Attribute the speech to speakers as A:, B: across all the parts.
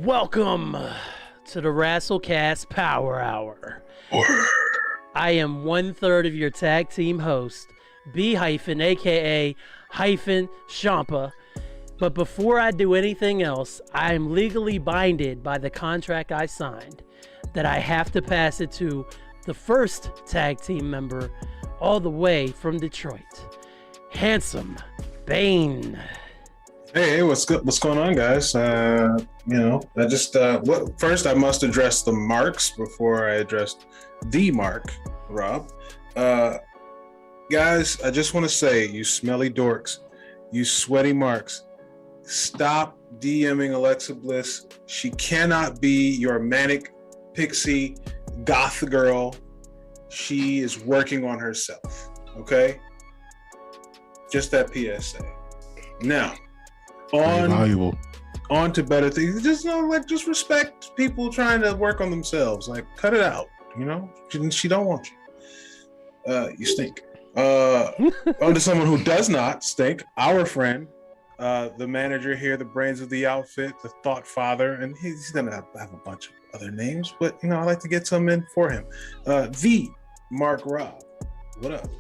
A: Welcome to the Rasslecast Power Hour. I am 1/3 of your tag team host, B Hyphen, aka Hyphen Champa. But before I do anything else, I am legally binded by the contract I signed that I have to pass it to the first tag team member all the way from Detroit, Handsome Bane.
B: Hey, what's good? What's going on, guys? First I must address the marks before I address the mark, Rob. Guys, I just want to say, you smelly dorks, you sweaty marks, stop DMing Alexa Bliss. She cannot be your manic pixie goth girl. She is working on herself, okay? Just that PSA. Now, on to better things. Just respect people trying to work on themselves. Like, cut it out. You know, she don't want you. You stink. On to someone who does not stink. Our friend, the manager here, the brains of the outfit, the thought father, and he's gonna have a bunch of other names, but I like to get some in for him. The Mark Rob. What up?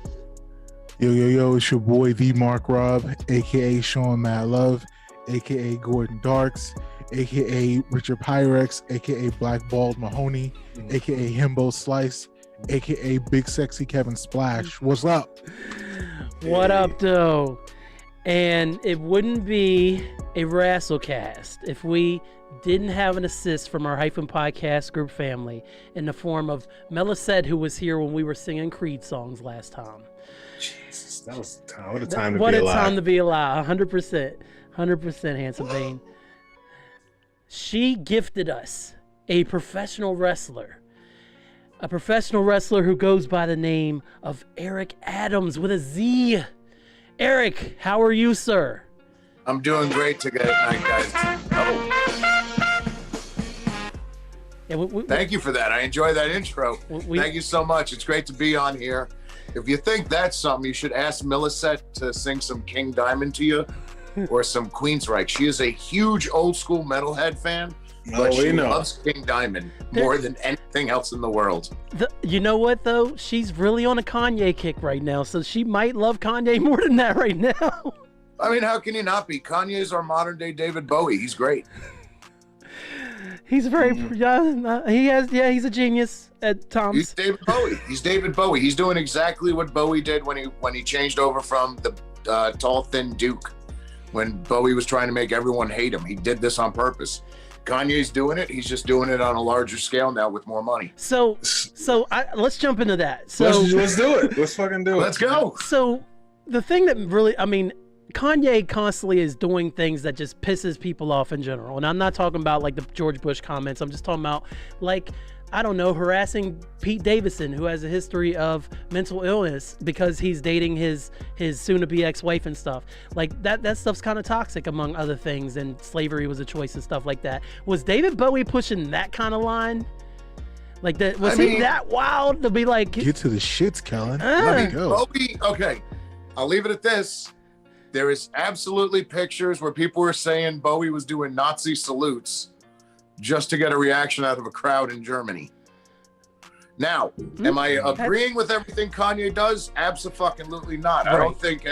C: Yo, it's your boy, the Mark Rob, aka Sean Mad Love, aka Gordon Darks, aka Richard Pyrex, aka Black Bald Mahoney, aka Himbo Slice, aka Big Sexy Kevin Splash. What's up?
A: What up, though? And it wouldn't be a Rasslecast if we didn't have an assist from our Hyphen podcast group family in the form of Melisette, who was here when we were singing Creed songs last time.
B: Jesus, that was a time. What a time to be alive.
A: What a time to be alive. 100%. 100%, Handsome Bane. She gifted us a professional wrestler. A professional wrestler who goes by the name of Eric Adams with a Z. Eric, how are you, sir?
D: I'm doing great today, guys.
A: Yeah,
D: Thank you for that. I enjoy that intro. Thank you so much. It's great to be on here. If you think that's something, you should ask Melisette to sing some King Diamond to you or some Queensryche. She is a huge old school metalhead fan, but she loves King Diamond more than anything else in the world.
A: You know what, though? She's really on a Kanye kick right now, so she might love Kanye more than that right now.
D: I mean, how can you not be? Kanye's our modern day David Bowie. He's great.
A: He's very, he's a genius at times.
D: He's David Bowie. He's David Bowie. He's doing exactly what Bowie did when he changed over from the tall, thin Duke. When Bowie was trying to make everyone hate him, he did this on purpose. Kanye's doing it. He's just doing it on a larger scale now with more money.
A: So let's jump into that. So
B: let's do it. Let's fucking do it.
D: Let's go.
A: So the thing that really, Kanye constantly is doing things that just pisses people off in general. And I'm not talking about like the George Bush comments. I'm just talking about harassing Pete Davidson, who has a history of mental illness because he's dating his soon-to-be ex-wife and stuff. Like that stuff's kind of toxic, among other things, and slavery was a choice and stuff like that. Was David Bowie pushing that kind of line? Like that? Was he that wild to be like...
C: Get to the shits, Kellen.
D: Let me go. Bowie, okay, I'll leave it at this. There is absolutely pictures where people were saying Bowie was doing Nazi salutes just to get a reaction out of a crowd in Germany. Now, am I agreeing with everything Kanye does? Abso-fucking-lutely not. Right. I don't think...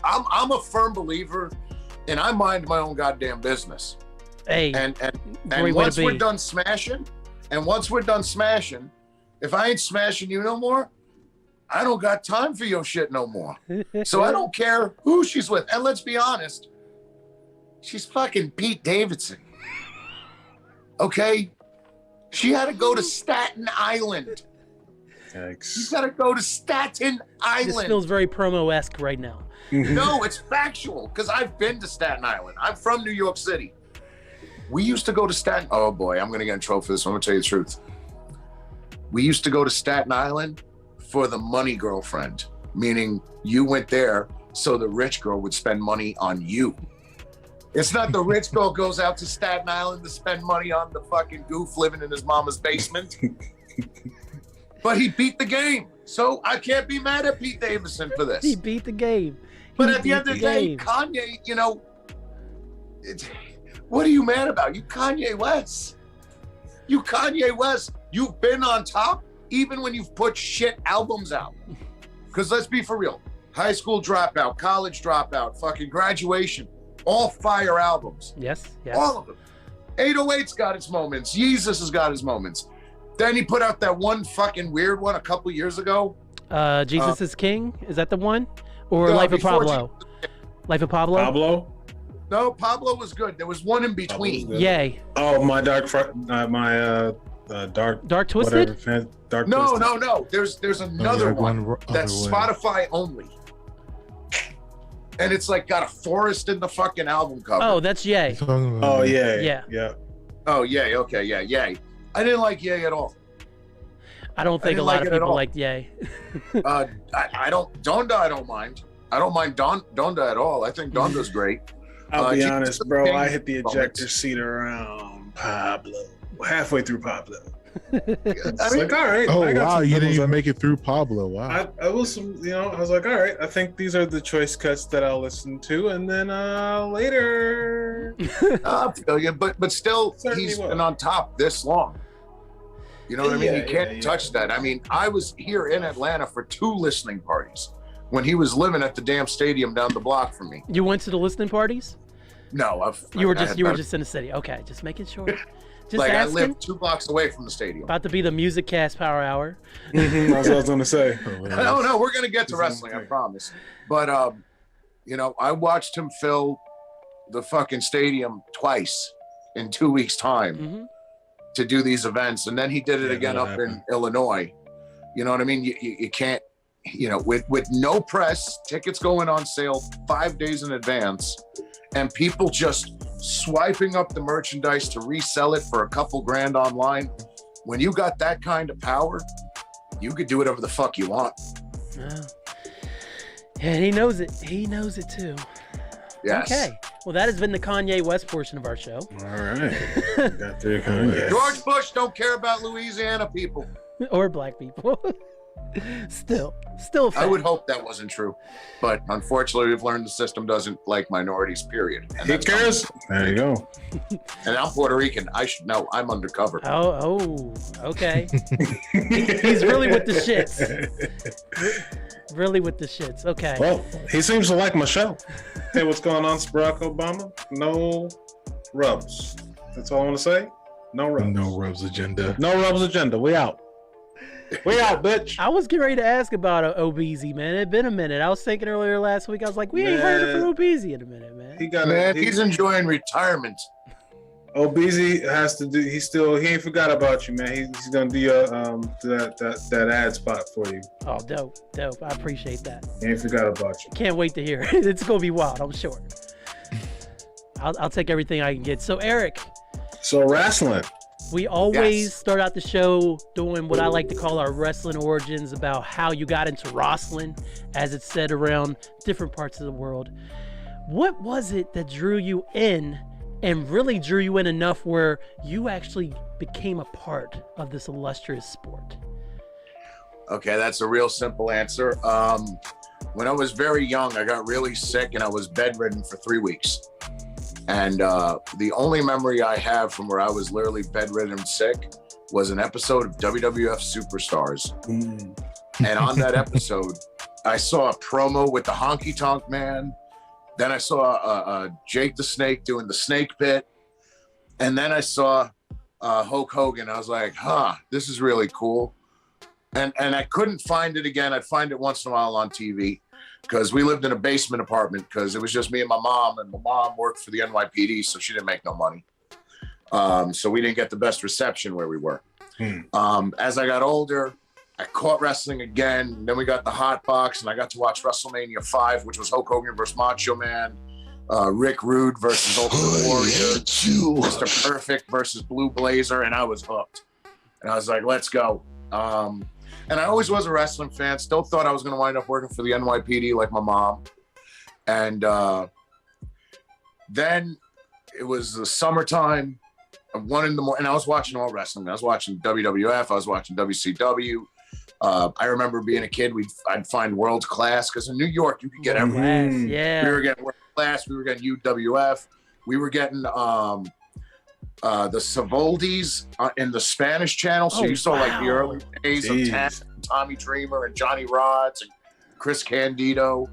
D: I'm a firm believer, and I mind my own goddamn business.
A: Hey,
D: and once we're done smashing, if I ain't smashing you no more, I don't got time for your shit no more. So I don't care who she's with. And let's be honest, she's fucking Pete Davidson. Okay? She had to go to Staten Island.
B: Yikes.
D: She's got to go to Staten Island.
A: This feels very promo-esque right now.
D: No, it's factual, because I've been to Staten Island. I'm from New York City. We used to go to Staten... Oh, boy, I'm going to get in trouble for this. I'm going to tell you the truth. We used to go to Staten Island for the money girlfriend, meaning you went there so the rich girl would spend money on you. It's not the rich girl goes out to Staten Island to spend money on the fucking goof living in his mama's basement. But he beat the game. So I can't be mad at Pete Davidson for this.
A: He beat the game.
D: But at the end of the day, Kanye, What are you mad about? You Kanye West. You Kanye West. You've been on top even when you've put shit albums out. Because let's be for real. High school dropout, college dropout, fucking graduation, all fire albums.
A: Yes.
D: All of them. 808's got its moments. Yeezus has got his moments. Then he put out that one fucking weird one a couple years ago.
A: Jesus is King? Is that the one? Or
D: No,
A: Life of
D: before
A: Pablo? Life of Pablo?
B: Pablo.
D: No, Pablo was good. There was one in between.
A: Yay.
B: Oh, my dark.
A: Dark Twisted?
B: Whatever, dark.
D: No,
B: Twisted.
D: no. There's another one that's Spotify only. And it's like got a forest in the fucking album cover.
A: Oh, that's Yay.
B: Oh yeah.
A: Yeah.
D: Oh, Yay. Okay, yeah, Yay. I didn't like Yay at all.
A: I don't think a
D: didn't
A: lot
D: like
A: of
D: it at
A: people
D: all.
A: liked Yay.
D: I don't. Donda, I don't mind. I don't mind Donda at all. I think Donda's great.
B: I'll be
D: Jesus
B: honest, bro.
D: King
B: I hit the ejector
D: moments.
B: seat around Pablo. Halfway through Pablo.
D: I
B: It's
D: mean,
B: like, all right.
C: Oh
B: I got
C: wow,
B: some
C: you didn't
B: doubles
C: even
B: on-
C: make it through Pablo. Wow.
B: I was, I was like, all right. I think these are the choice cuts that I'll listen to, and then later.
D: I feel you, but still,
B: Certainly
D: he's
B: will.
D: been on top this long. You know what I mean?
B: Yeah,
D: You can't
B: yeah.
D: touch that. I mean, I was here in Atlanta for 2 listening parties when he was living at the damn stadium down the block from me.
A: You went to the listening parties?
D: No,
A: You were just in the city. Okay, just making sure. Just
D: like
A: asking.
D: I live 2 blocks away from the stadium.
A: About to be the Music Cast Power Hour.
B: That's what I was gonna say.
D: No, we're gonna get to wrestling, I promise. But I watched him fill the fucking stadium twice in 2 weeks' time
A: Hmm.
D: to do these events, and then he did it
B: Yeah,
D: again
B: that
D: up in
B: happened.
D: Illinois. You know what I mean? You can't, with no press, tickets going on sale 5 days in advance, and people just swiping up the merchandise to resell it for a couple grand online. When you got that kind of power, you could do whatever the fuck you want.
A: Yeah, he knows it. He knows it too.
D: Yes.
A: Okay. Well, that has been the Kanye West portion of our show.
B: All right. Got through Kanye.
D: George Bush don't care about Louisiana people.
A: Or black people. Still a fact.
D: I would hope that wasn't true, but unfortunately, we've learned the system doesn't like minorities. Period. And
B: He
D: that's
B: cares. There you go.
D: And I'm Puerto Rican. I should know. I'm undercover.
A: Oh, okay. He's really with the shits. Really with the shits. Okay.
B: Well, he seems to like Michelle. Hey, what's going on, Barack Obama? No rubs. That's all I want to say. No rubs.
C: No Rubs agenda.
B: No rubs agenda. We out. We out, bitch.
A: I was getting ready to ask about Obeezy, man. It'd been a minute. I was thinking earlier last week. I was like, we ain't heard it from Obeezy in a minute, man.
B: He got
D: Man,
B: it.
D: he's enjoying retirement.
B: Obeezy has to do. He ain't forgot about you, man. He's gonna do your that ad spot for you.
A: Oh, dope. I appreciate that.
B: He ain't forgot about you.
A: Can't wait to hear it. It's gonna be wild, I'm sure. I'll take everything I can get. So, Eric,
B: So wrestling.
A: we always
D: Yes.
A: start out the show doing what I like to call our wrestling origins, about how you got into wrestling, as it's said around different parts of the world. What was it that drew you in, and really drew you in enough where you actually became a part of this illustrious sport?
D: Okay, that's a real simple answer. When I was very young, I got really sick and I was bedridden for 3 weeks. And the only memory I have from where I was literally bedridden and sick was an episode of WWF Superstars. And on that episode, I saw a promo with the Honky Tonk Man. Then I saw Jake the Snake doing the Snake Pit. And then I saw Hulk Hogan. I was like, this is really cool. And I couldn't find it again. I'd find it once in a while on TV because we lived in a basement apartment because it was just me and my mom worked for the NYPD, so she didn't make no money. So we didn't get the best reception where we were. As I got older, I caught wrestling again. Then we got the Hot Box, and I got to watch WrestleMania 5, which was Hulk Hogan versus Macho Man, Rick Rude versus Ultimate Warrior, Mr. Perfect versus Blue Blazer, and I was hooked. And I was like, let's go. And I always was a wrestling fan. Still thought I was going to wind up working for the NYPD like my mom. And then it was the summertime, 1 in the morning, and I was watching all wrestling. I was watching WWF. I was watching WCW. I remember being a kid, I'd find World Class because in New York you could get everything.
A: Yeah.
D: We were getting World Class. We were getting UWF. We were getting the Savoldis in the Spanish channel. So you saw like the early days of Tommy Dreamer and Johnny Rods and Chris Candido.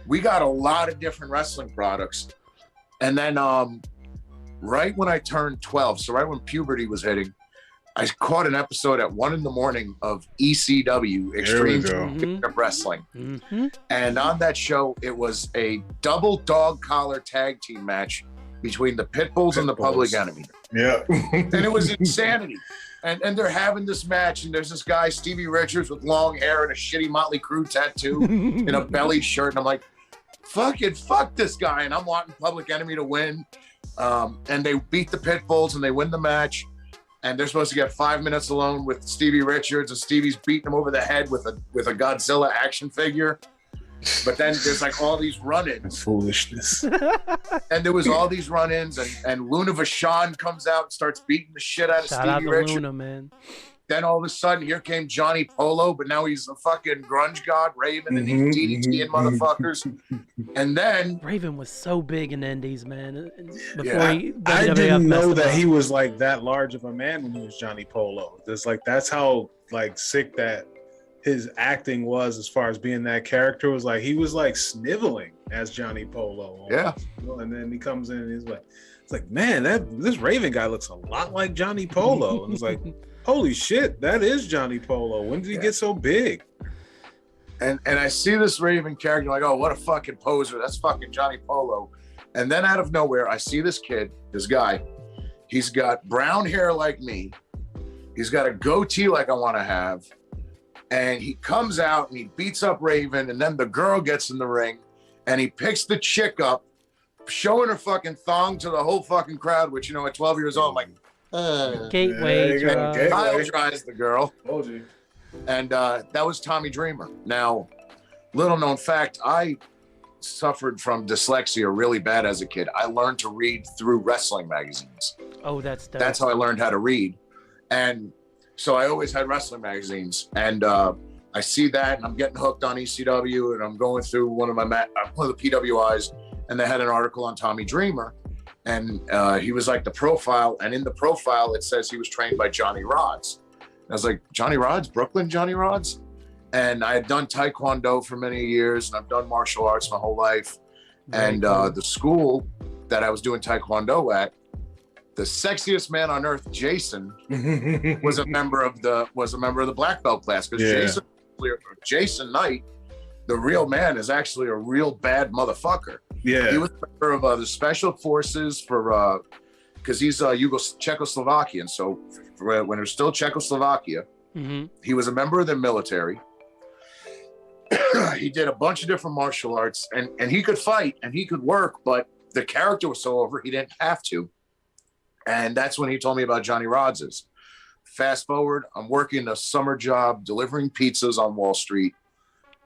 D: We got a lot of different wrestling products. And then right when I turned 12, so right when puberty was hitting, I caught an episode at 1 a.m. of ECW, Extreme Wrestling. Mm-hmm. And on that show, it was a double dog collar tag team match between the Pitbulls and the Public Enemy.
B: Yeah.
D: And it was insanity. And they're having this match, and there's this guy, Stevie Richards, with long hair and a shitty Motley Crue tattoo and a belly shirt. And I'm like, fuck this guy. And I'm wanting Public Enemy to win. And they beat the Pitbulls and they win the match. And they're supposed to get 5 minutes alone with Stevie Richards, and Stevie's beating him over the head with a Godzilla action figure. But then there's like all these run-ins.
B: Foolishness.
D: And there was all these run-ins, and Luna Vachon comes out and starts beating the shit out of Stevie Richards.
A: Luna, man.
D: Then all of a sudden, here came Johnny Polo, but now he's a fucking grunge god, Raven, and he's DDT and motherfuckers. And then
A: Raven was so big in Indies, man.
B: I didn't know that he was like that large of a man when he was Johnny Polo. That's how like sick that his acting was as far as being that character. Was like he was like sniveling as Johnny Polo.
D: Yeah.
B: And then he comes in and he's like, it's like, man, this Raven guy looks a lot like Johnny Polo. And it's like, holy shit, that is Johnny Polo. When did he get so big?
D: And I see this Raven character, like, oh, what a fucking poser. That's fucking Johnny Polo. And then out of nowhere, I see this kid, this guy. He's got brown hair like me. He's got a goatee like I want to have. And he comes out and he beats up Raven. And then the girl gets in the ring and he picks the chick up, showing her fucking thong to the whole fucking crowd, which, at 12 years old, I'm like,
A: Gateway drug.
D: Kyle tries the girl.
B: Told you.
D: And that was Tommy Dreamer. Now, little known fact, I suffered from dyslexia really bad as a kid. I learned to read through wrestling magazines.
A: Oh, that's dope.
D: That's how I learned how to read. And so I always had wrestling magazines. And I see that, and I'm getting hooked on ECW, and I'm going through one of the PWIs, and they had an article on Tommy Dreamer. And he was like the profile, and in the profile it says he was trained by Johnny Rods. And I was like, Johnny Rods, Brooklyn Johnny Rods? And I had done Taekwondo for many years, and I've done martial arts my whole life. And the school that I was doing Taekwondo at, the sexiest man on earth, Jason, was a member of the black belt class. Because Jason Knight, the real man, is actually a real bad motherfucker.
B: Yeah,
D: he was a member of the special forces for because he's Czechoslovakian. So when it was still Czechoslovakia, he was a member of the military. He did a bunch of different martial arts, and he could fight and he could work, but the character was so over he didn't have to. And that's when he told me about Johnny Rods's. Fast forward, I'm working a summer job delivering pizzas on Wall Street.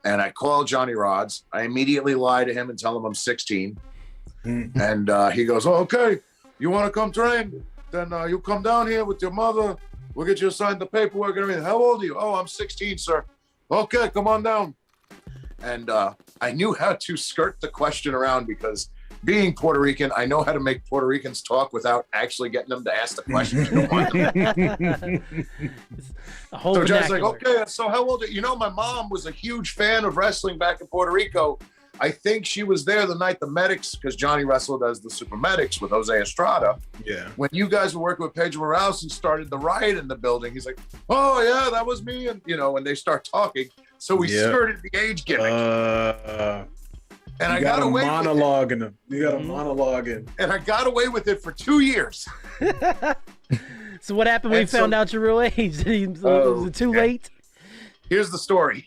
D: And I call Johnny Rods. I immediately lie to him and tell him I'm 16. And he goes, oh, okay, you want to come train? Then you come down here with your mother. We'll get you assigned the paperwork and everything. How old are you? Oh, I'm 16, sir. Okay, come on down. And I knew how to skirt the question around because being Puerto Rican, I know how to make Puerto Ricans talk without actually getting them to ask the questions you don't want them. So John's like, okay, so how old are you? My mom was a huge fan of wrestling back in Puerto Rico. I think she was there the night the Medics, because Johnny wrestled as the Super Medics with Jose Estrada. Yeah. When you guys were working with Pedro Morales and started the riot in the building, he's like, oh, yeah, that was me. And, when they start talking. So we skirted the age gimmick. And I got away
B: monologue with it. You got a monologue in.
D: And I got away with it for 2 years.
A: So what happened when you found out your real age? Was it too late?
D: Here's the story.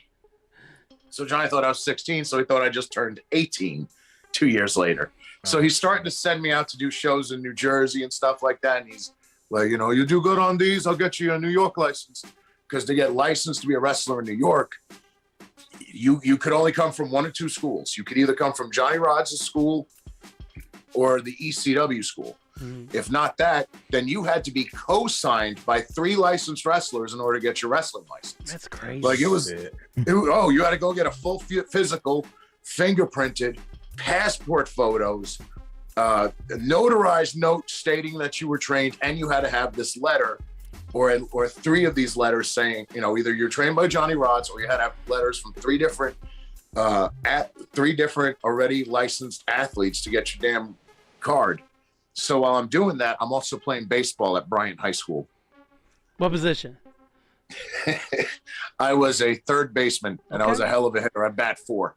D: So Johnny thought I was 16, so he thought I just turned 18 2 years later. So he's starting to send me out to do shows in New Jersey and stuff like that. And he's like, you do good on these, I'll get you a New York license. Because to get licensed to be a wrestler in New York, you could only come from one or two schools. You could either come from Johnny Rods' school or the ECW school. If not that, then you had to be co-signed by 3 licensed wrestlers in order to get your wrestling license.
A: That's crazy.
D: Like you had to go get a full physical, fingerprinted, passport photos, a notarized note stating that you were trained, and you had to have this letter or 3 of these letters saying, you know, either you're trained by Johnny Rods, or you had to have letters from 3 different already licensed athletes to get your damn card. So while I'm doing that, I'm also playing baseball at Bryant High School.
A: What position?
D: I was a third baseman, and I was a hell of a hitter. I bat 4.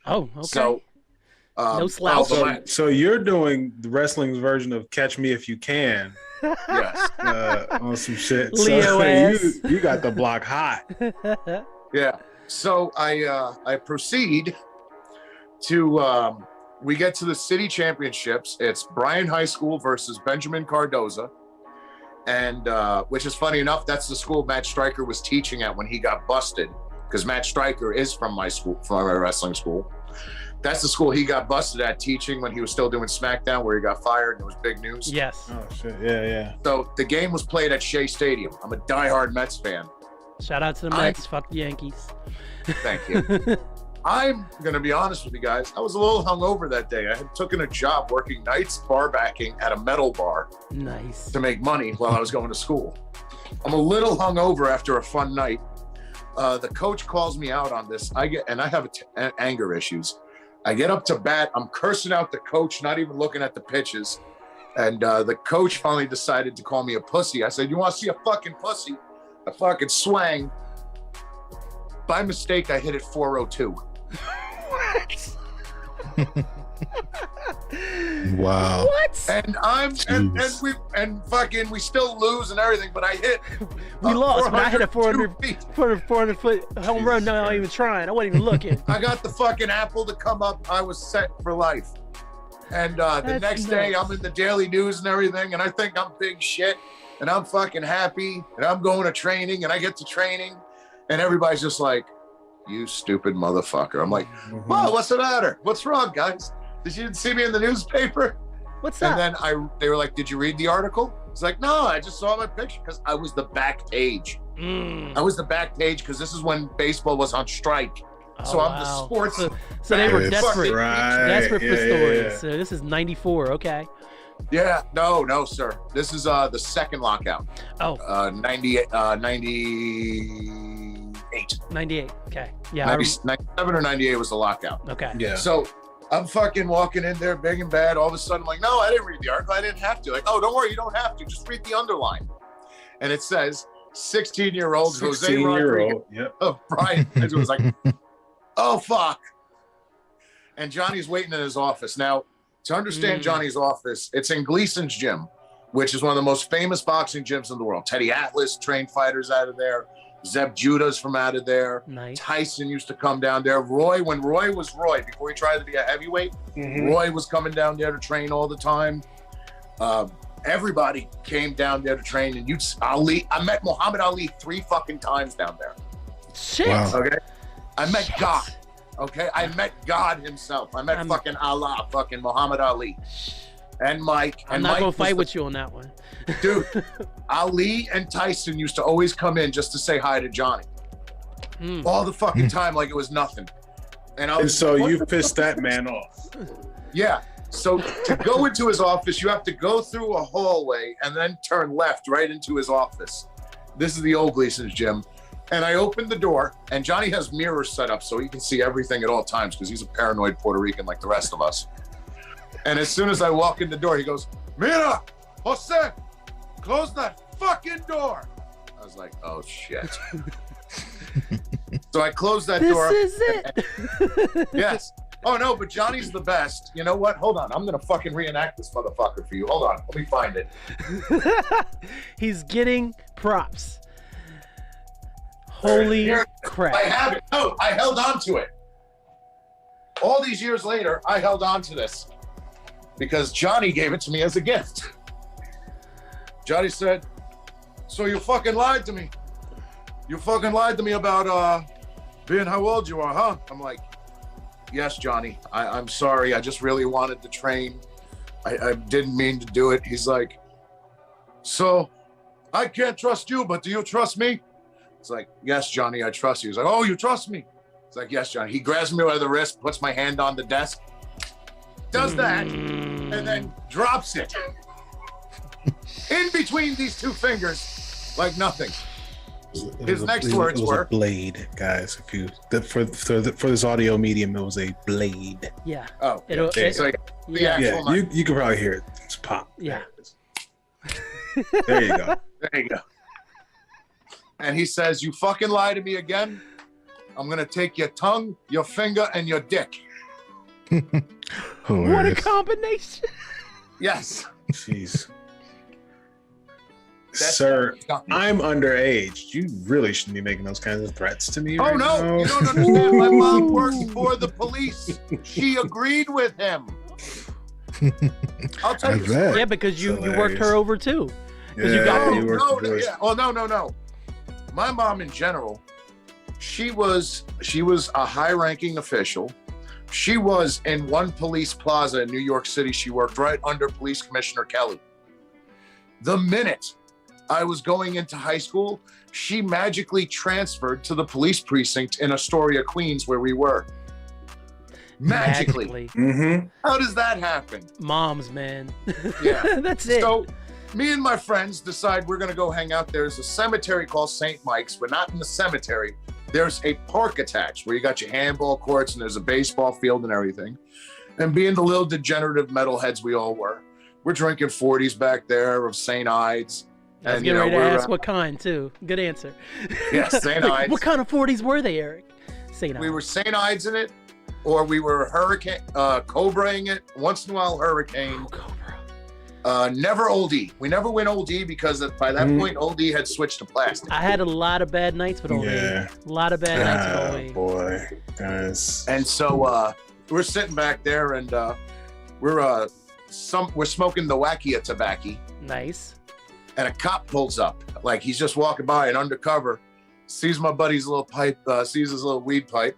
A: Oh, okay.
D: So,
A: no slouch.
B: So you're doing the wrestling's version of Catch Me If You Can.
D: Yes.
B: On some shit.
A: Leo ass.
B: You got the block hot.
D: Yeah. So I proceed to we get to the city championships. It's Bryan High School versus Benjamin Cardoza. And which is funny enough, that's the school Matt Stryker was teaching at when he got busted, because Matt Stryker is from my school, from my wrestling school. That's the school he got busted at teaching when he was still doing SmackDown, where he got fired and it was big news.
A: Yes.
B: Oh shit! Yeah.
D: So the game was played at Shea Stadium. I'm a diehard Mets fan.
A: Shout out to the Mets. Fuck the Yankees.
D: Thank you. I'm gonna be honest with you guys. I was a little hungover that day. I had taken a job working nights bar backing at a metal bar.
A: Nice.
D: To make money while I was going to school. I'm a little hungover after a fun night. The coach calls me out on this. I have anger issues. I get up to bat. I'm cursing out the coach, not even looking at the pitches. And the coach finally decided to call me a pussy. I said, "You want to see a fucking pussy?" I fucking swang. By mistake, I hit it 402.
A: What?
C: Wow.
A: What?
D: And we still lose and everything, but I hit.
A: We lost, but I hit a
D: 400
A: 400 foot home run. No, not even trying. I wasn't even looking.
D: I got the fucking apple to come up. I was set for life. And the next day, I'm in the Daily News and everything, and I think I'm big shit, and I'm fucking happy, and I'm going to training, and I get to training, and everybody's just like, "You stupid motherfucker." I'm like, "Well, what's the matter? What's wrong, guys? Did you see me in the newspaper?"
A: What's up?
D: And then they were like, "Did you read the article?" It's like, "No, I just saw my picture," because I was the back page. I was the back page because this is when baseball was on strike. So I'm the sports.
A: So they were desperate, desperate for stories.
B: Yeah.
A: So this is 94. Okay.
D: Yeah, no, sir. This is the second lockout.
A: Oh.
D: 98.
A: 98. Okay. Yeah.
D: 97 or 98 was the lockout.
A: Okay.
B: Yeah.
D: So I'm fucking walking in there big and bad. All of a sudden, I'm like, "No, I didn't read the article. I didn't have to." Like, "Oh, don't worry, you don't have to. Just read the underline." And it says 16-year-old Jose Rodriguez of Brian. It was like, oh, fuck. And Johnny's waiting in his office. Now, to understand Johnny's office, it's in Gleason's gym, which is one of the most famous boxing gyms in the world. Teddy Atlas trained fighters out of there. Zeb Judah's from out of there.
A: Nice.
D: Tyson used to come down there. When Roy was Roy, before he tried to be a heavyweight, Roy was coming down there to train all the time. Everybody came down there to train. And I met Muhammad Ali 3 fucking times down there.
A: Shit.
C: Wow.
D: Okay. I met God. Okay. I met God himself. I met fucking Allah, fucking Muhammad Ali. And Mike.
A: I'm not going to fight with you on that one.
D: Dude, Ali and Tyson used to always come in just to say hi to Johnny. All the fucking time, like it was nothing. And
B: so you pissed that man off.
D: Yeah. So to go into his office, you have to go through a hallway and then turn left right into his office. This is the old Gleason's gym. And I opened the door, and Johnny has mirrors set up so he can see everything at all times because he's a paranoid Puerto Rican like the rest of us. And as soon as I walk in the door, he goes, "Mira, Jose, close that fucking door." I was like, "Oh, shit." So I closed that door.
A: This is it.
D: Yes. Oh, no, but Johnny's the best. You know what? Hold on. I'm going to fucking reenact this motherfucker for you. Hold on. Let me find it.
A: He's getting props. Holy crap.
D: I have it. No, I held on to it. All these years later, I held on to this because Johnny gave it to me as a gift. Johnny said, "So you fucking lied to me. You fucking lied to me about being how old you are, huh?" I'm like, "Yes, Johnny. I'm sorry. I just really wanted to train. I didn't mean to do it." He's like, "So I can't trust you, but do you trust me?" It's like, "Yes, Johnny, I trust you." He's like, "Oh, you trust me?" It's like, "Yes, Johnny." He grabs me by the wrist, puts my hand on the desk, does that, and and then drops it in between these two fingers like nothing. His next words
B: was
D: were
B: a blade, guys. If you for this audio medium, it was a blade.
A: Yeah.
D: Oh,
A: So
B: Yeah, you can probably hear it. It's pop.
A: Yeah.
B: There you go.
D: There you go. And he says, "You fucking lie to me again, I'm gonna take your tongue, your finger, and your dick."
A: What a combination!
D: Yes.
B: Jeez. Sir, I'm underage. You really shouldn't be making those kinds of threats to me.
D: Oh
B: right
D: no,
B: now.
D: you don't understand. My mom worked for the police. She agreed with him. I'll tell you.
A: Yeah, because you worked her over too.
B: Yeah,
A: you got
D: no. My mom, in general, she was a high-ranking official. She was in one police plaza in New York City. She worked right under Police Commissioner Kelly. The minute I was going into high school, she magically transferred to the police precinct in Astoria, Queens, where we were. Magically.
B: Mm-hmm.
D: How does that happen?
A: Moms, man.
D: Yeah.
A: That's it.
D: So me and my friends decide we're going to go hang out. There's a cemetery called St. Mike's. We're not in the cemetery. There's a park attached where you got your handball courts and there's a baseball field and everything. And being the little degenerative metalheads we all were, we're drinking 40s back there of St. Ides.
A: I was getting ready to ask what kind, too. Good answer.
D: Yeah, St. Ides.
A: What kind of 40s were they, Eric? St. Ides.
D: We were St. Ides in it, or we were Cobraing it. Once in a while, Hurricane.
A: Oh, Cobra.
D: Never Old E. We never went Old E because by that point, Old E had switched to plastic.
A: I had a lot of bad nights with Old E. A lot of bad nights with Old E.
B: Boy, guys.
D: And so we're sitting back there, and we're smoking the Wackia tobacco.
A: Nice.
D: And a cop pulls up, like he's just walking by and undercover, sees my buddy's little pipe, sees his little weed pipe.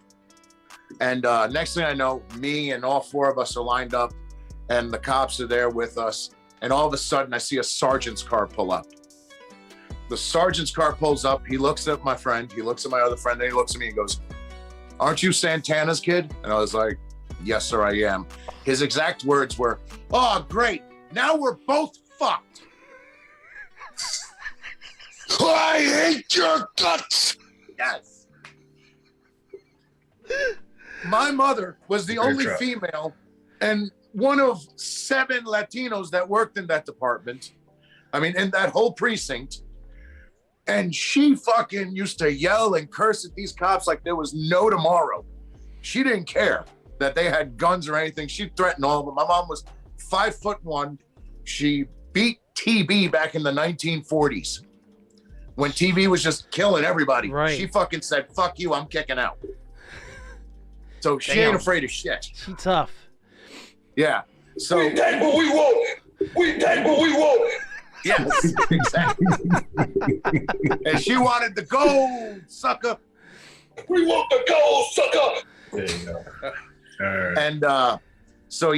D: And next thing I know, me and all four of us are lined up and the cops are there with us. And all of a sudden I see a sergeant's car pull up. The sergeant's car pulls up. He looks at my friend. He looks at my other friend. Then he looks at me and goes, "Aren't you Santana's kid?" And I was like, "Yes, sir, I am." His exact words were, "Oh, great. Now we're both fucked." I hate your guts. Yes. My mother was the only female and one of 7 Latinos that worked in that department. I mean, in that whole precinct. And she fucking used to yell and curse at these cops like there was no tomorrow. She didn't care that they had guns or anything. She threatened all of them. My mom was 5'1". She beat TB back in the 1940s. When TV was just killing everybody.
A: Right.
D: She fucking said, "Fuck you, I'm kicking out." So she ain't afraid of shit.
A: She tough.
D: Yeah. So
E: we take what we want. We take what we want.
D: Yes, exactly. And she wanted the gold, sucker.
E: We want the gold, sucker.
B: There you go. All right.
D: And so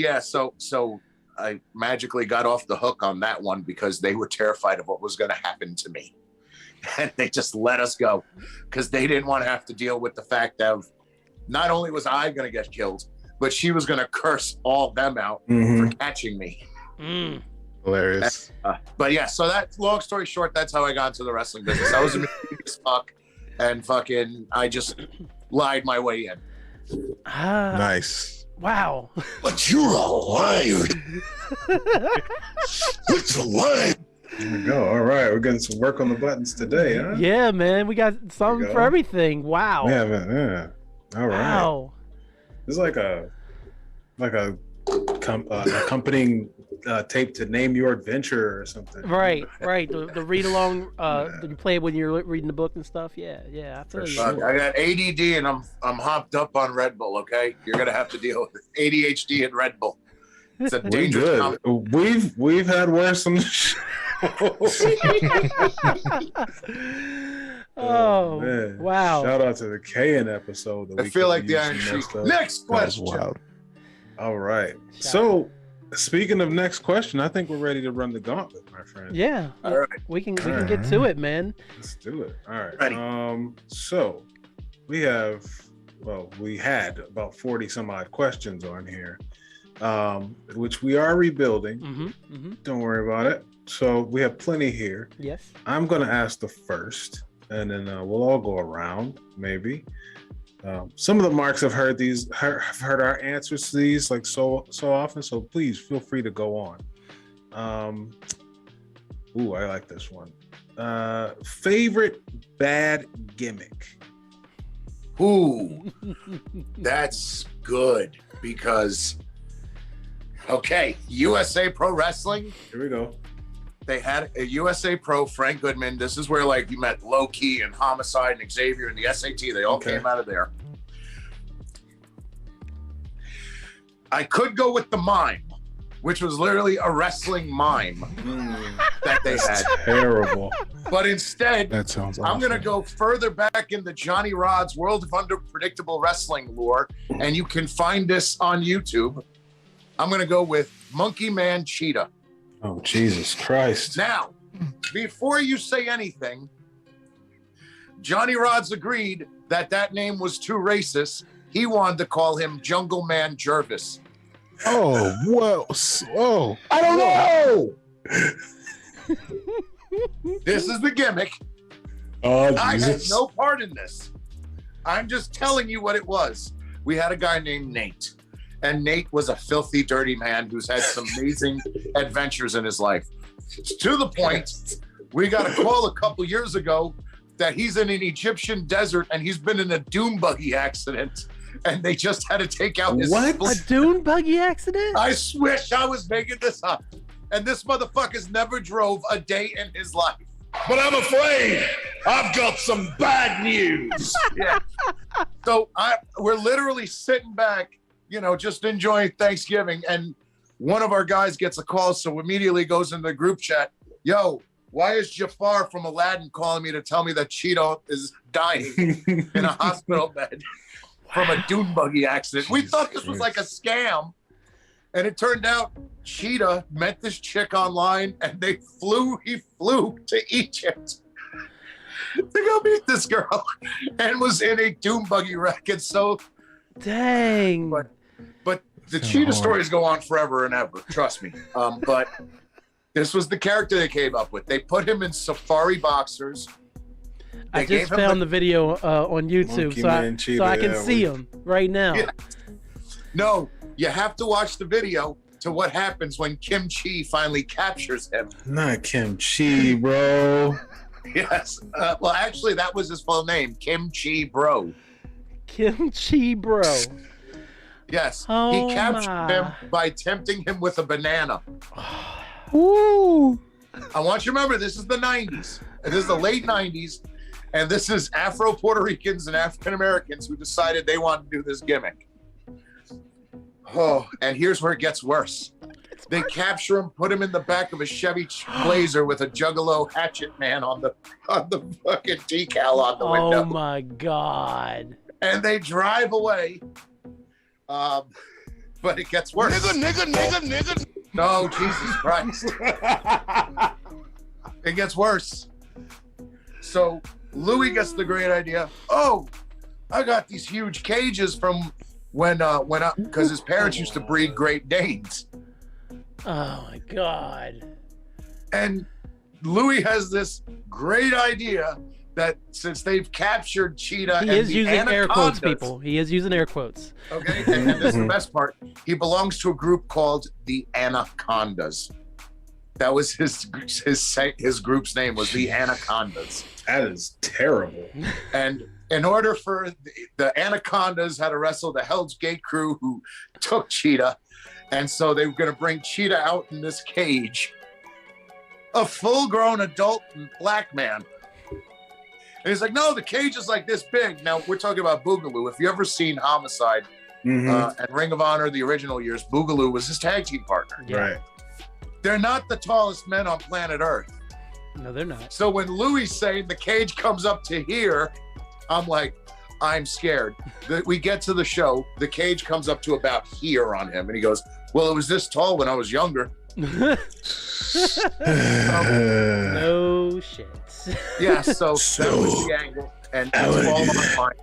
D: I magically got off the hook on that one because they were terrified of what was going to happen to me. And they just let us go because they didn't want to have to deal with the fact of not only was I going to get killed, but she was going to curse all of them out for catching me.
A: Mm.
C: Hilarious.
D: But yeah, so that, long story short, that's how I got into the wrestling business. I was a mischievous fuck, and fucking I just lied my way in.
C: Nice.
A: Wow.
E: But you're a liar. It's a lie.
B: There we go. All right, we're getting some work on the buttons today, huh?
A: Yeah, man. We got something for everything. Wow.
B: We haven't. Yeah. All right.
A: Wow.
B: It's like a accompanying tape to Name Your Adventure or something.
A: Right. The read along. You play it when you're reading the book and stuff. Yeah. I feel you.
D: I got ADD and I'm hopped up on Red Bull. Okay, you're gonna have to deal with ADHD and Red Bull. It's a dangerous.
B: We've had worse on the show.
A: Oh,
B: man.
A: Wow.
B: Shout out to the Kayan episode.
D: I feel like the Iron Sheik. Next question.
B: All right. So, speaking of next question, I think we're ready to run the gauntlet, my friend.
A: Yeah.
D: All right.
A: We can get to it, man.
B: Let's do it. All right.
D: Ready.
B: So we had about 40 some odd questions on here. which we are rebuilding.
A: Mm-hmm.
B: Don't worry about it. So we have plenty here.
A: Yes.
B: I'm going to ask the first, and then we'll all go around, maybe. Some of the marks have heard our answers to these like so often, so please feel free to go on. Ooh, I like this one. Favorite bad gimmick.
D: Ooh, that's good because, okay, USA Pro Wrestling.
B: Here we go.
D: They had a USA Pro, Frank Goodman. This is where like you met Low Key and Homicide and Xavier and the SAT. They all came out of there. I could go with the mime, which was literally a wrestling mime that they had.
B: Terrible.
D: But instead,
C: That sounds
D: I'm going to
C: awful.
D: go further back in the Johnny Rod's World of Unpredictable Wrestling lore, and you can find this on YouTube. I'm going to go with Monkey Man Cheetah.
B: Oh, Jesus Christ.
D: Now, before you say anything, Johnny Rod's agreed that that name was too racist. He wanted to call him Jungle Man Jervis.
C: Oh, well. Oh,
D: I don't know. This is the gimmick.
B: Oh,
D: I had
B: Jesus.
D: no part in this. I'm just telling you what it was. We had a guy named Nate, and Nate was a filthy, dirty man who's had some amazing adventures in his life. To the point, we got a call a couple years ago that he's in an Egyptian desert and he's been in a dune buggy accident, and they just had to take out his
B: What?
A: A dune buggy accident?
D: I wish I was making this up. And this motherfucker's never drove a day in his life.
E: But I'm afraid I've got some bad news.
D: Yeah. So we're literally sitting back, you know, just enjoying Thanksgiving. And one of our guys gets a call. So immediately goes in the group chat. Yo, why is Jafar from Aladdin calling me to tell me that Cheeto is dying in a hospital bed from a dune buggy accident? We thought this was like a scam. And it turned out Cheetah met this chick online and he flew to Egypt to go meet this girl and was in a dune buggy wreck. And so,
A: Dang.
D: but the
C: Kinda
D: Cheetah
C: hard.
D: stories go on forever and ever, trust me. But this was the character they came up with. They put him in safari boxers.
A: I
D: They
A: just
D: gave him
A: found the video on YouTube,
B: Monkey
A: so
B: Man
A: I
B: Cheetah,
A: can
B: yeah,
A: see him right now.
D: Yeah. No, you have to watch the video to what happens when Kim Chi finally captures him.
B: Not Kim Chi, bro.
D: Yes. Well, actually, that was his full name, Kim Chi Bro.
A: Kimchi bro.
D: Yes.
A: Oh,
D: He captured
A: my.
D: him by tempting him with a banana.
A: Woo.
D: I want you to remember, this is the 90s. This is the late 90s. And this is Afro-Puerto Ricans and African Americans who decided they wanted to do this gimmick. Oh, and here's where it gets worse. They capture him, put him in the back of a Chevy Blazer with a Juggalo Hatchet Man on the fucking decal on the window.
A: Oh my God.
D: And they drive away. But it gets worse.
E: Nigga.
D: No, Jesus Christ. It gets worse. So Louis gets the great idea. Oh, I got these huge cages from when because his parents used to breed Great Danes.
A: Oh my God.
D: And Louis has this great idea that since they've captured Cheetah
A: He
D: and
A: is
D: the
A: using air quotes,
D: anacondas,
A: people. He is using air quotes.
D: okay, and this is the best part. He belongs to a group called the Anacondas. That was his group's name was the Anacondas.
B: That is terrible.
D: And in order for the Anacondas had to wrestle the Hell's Gate crew who took Cheetah. And so they were going to bring Cheetah out in this cage, a full-grown adult black man. And he's like, no, the cage is like this big. Now, we're talking about Boogaloo. If you ever seen Homicide and Ring of Honor, the original years, Boogaloo was his tag team partner.
A: Yeah.
B: Right.
D: They're not the tallest men on planet Earth.
A: No, they're not.
D: So when Louis saying the cage comes up to here, I'm like, I'm scared. We get to the show, the cage comes up to about here on him. And he goes, well, it was this tall when I was younger.
A: No shit.
D: Yeah, so that was the angle. And it's all online.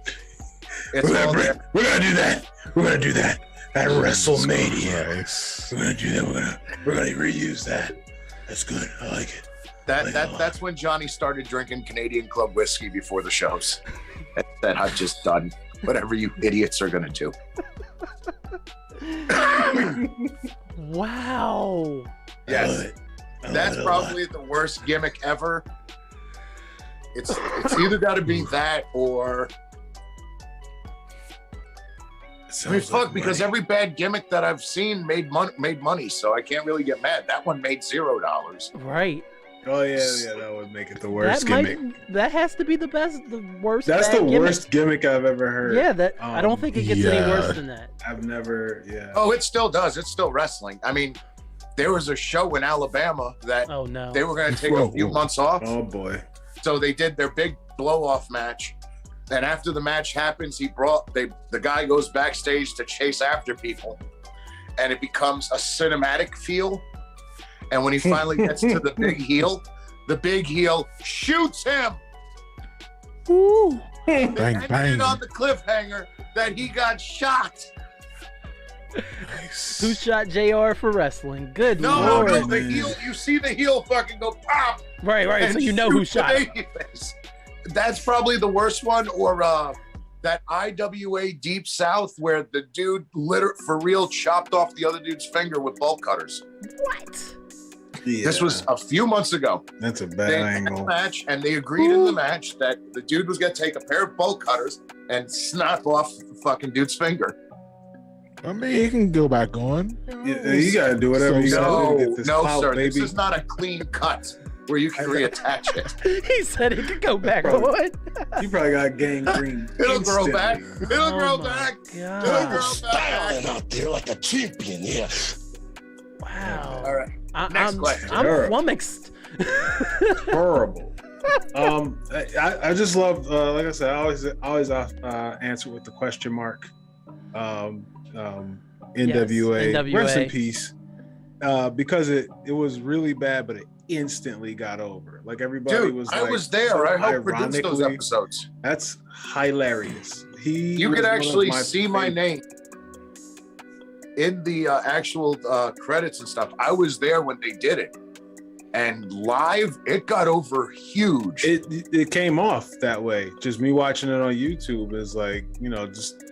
D: It's all there.
E: We're gonna do that. We're gonna do that.
B: At WrestleMania.
C: Christ.
B: We're gonna do that. We're gonna reuse that. That's good. I like it.
D: That's when Johnny started drinking Canadian Club whiskey before the shows. And said, I've just done whatever you idiots are gonna do.
A: Wow.
D: Yes. That's probably the worst gimmick ever. It's either got to be that or I mean, fuck, because every bad gimmick that I've seen made money, so I can't really get mad. That one made $0.
A: Right.
B: Oh yeah, that would make it the worst gimmick.
A: That has to be the worst.
B: That's the
A: gimmick.
B: worst gimmick I've ever heard.
A: Yeah, I don't think it gets any worse than that.
B: I've never. Yeah.
D: Oh, it still does. It's still wrestling. I mean, there was a show in Alabama that they were going to take a few months off.
B: Oh boy.
D: So they did their big blow-off match. And after the match happens, the guy goes backstage to chase after people, and it becomes a cinematic feel. And when he finally gets to the big heel shoots him.
A: Ooh.
C: Bang,
D: Ended
C: bang.
D: on the cliffhanger that he got shot.
C: Nice.
A: Who shot JR for wrestling? Good
D: No,
A: Lord.
D: the heel. You see the heel fucking go pop.
A: Right. So you know who shot him.
D: That's probably the worst one, or that IWA Deep South where the dude for real chopped off the other dude's finger with bolt cutters.
A: What?
B: Yeah.
D: This was a few months ago.
B: That's a bad
D: They had
B: angle.
D: a match, and they agreed in the match that the dude was going to take a pair of bolt cutters and snap off the fucking dude's finger.
C: I mean, you can go back on.
B: Yeah, you gotta do whatever you gotta do to get this clout,
D: sir,
B: baby.
D: this is not a clean cut where you can reattach it.
A: He said it could go back on.
B: You probably got gangrene.
D: It'll grow back.
B: instantly.
D: It'll grow
A: my
D: back.
A: God.
D: It'll grow
E: Styling
D: back.
E: out there like a champion, yeah.
A: Wow.
D: All right. Next question.
A: I'm
B: Sure.
A: flummoxed.
B: Horrible. I just love, like I said, I always answer with the question mark. NWA,
A: NWA.
B: rest in peace. Because it was really bad, but it instantly got over. Like everybody
D: Dude,
B: was.
D: I
B: like,
D: was there.
B: so
D: I helped produce those
B: ironically-
D: episodes.
B: That's hilarious.
D: You could actually see my name in the actual credits and stuff. I was there when they did it, and live, it got over huge.
B: It came off that way. Just me watching it on YouTube is like, just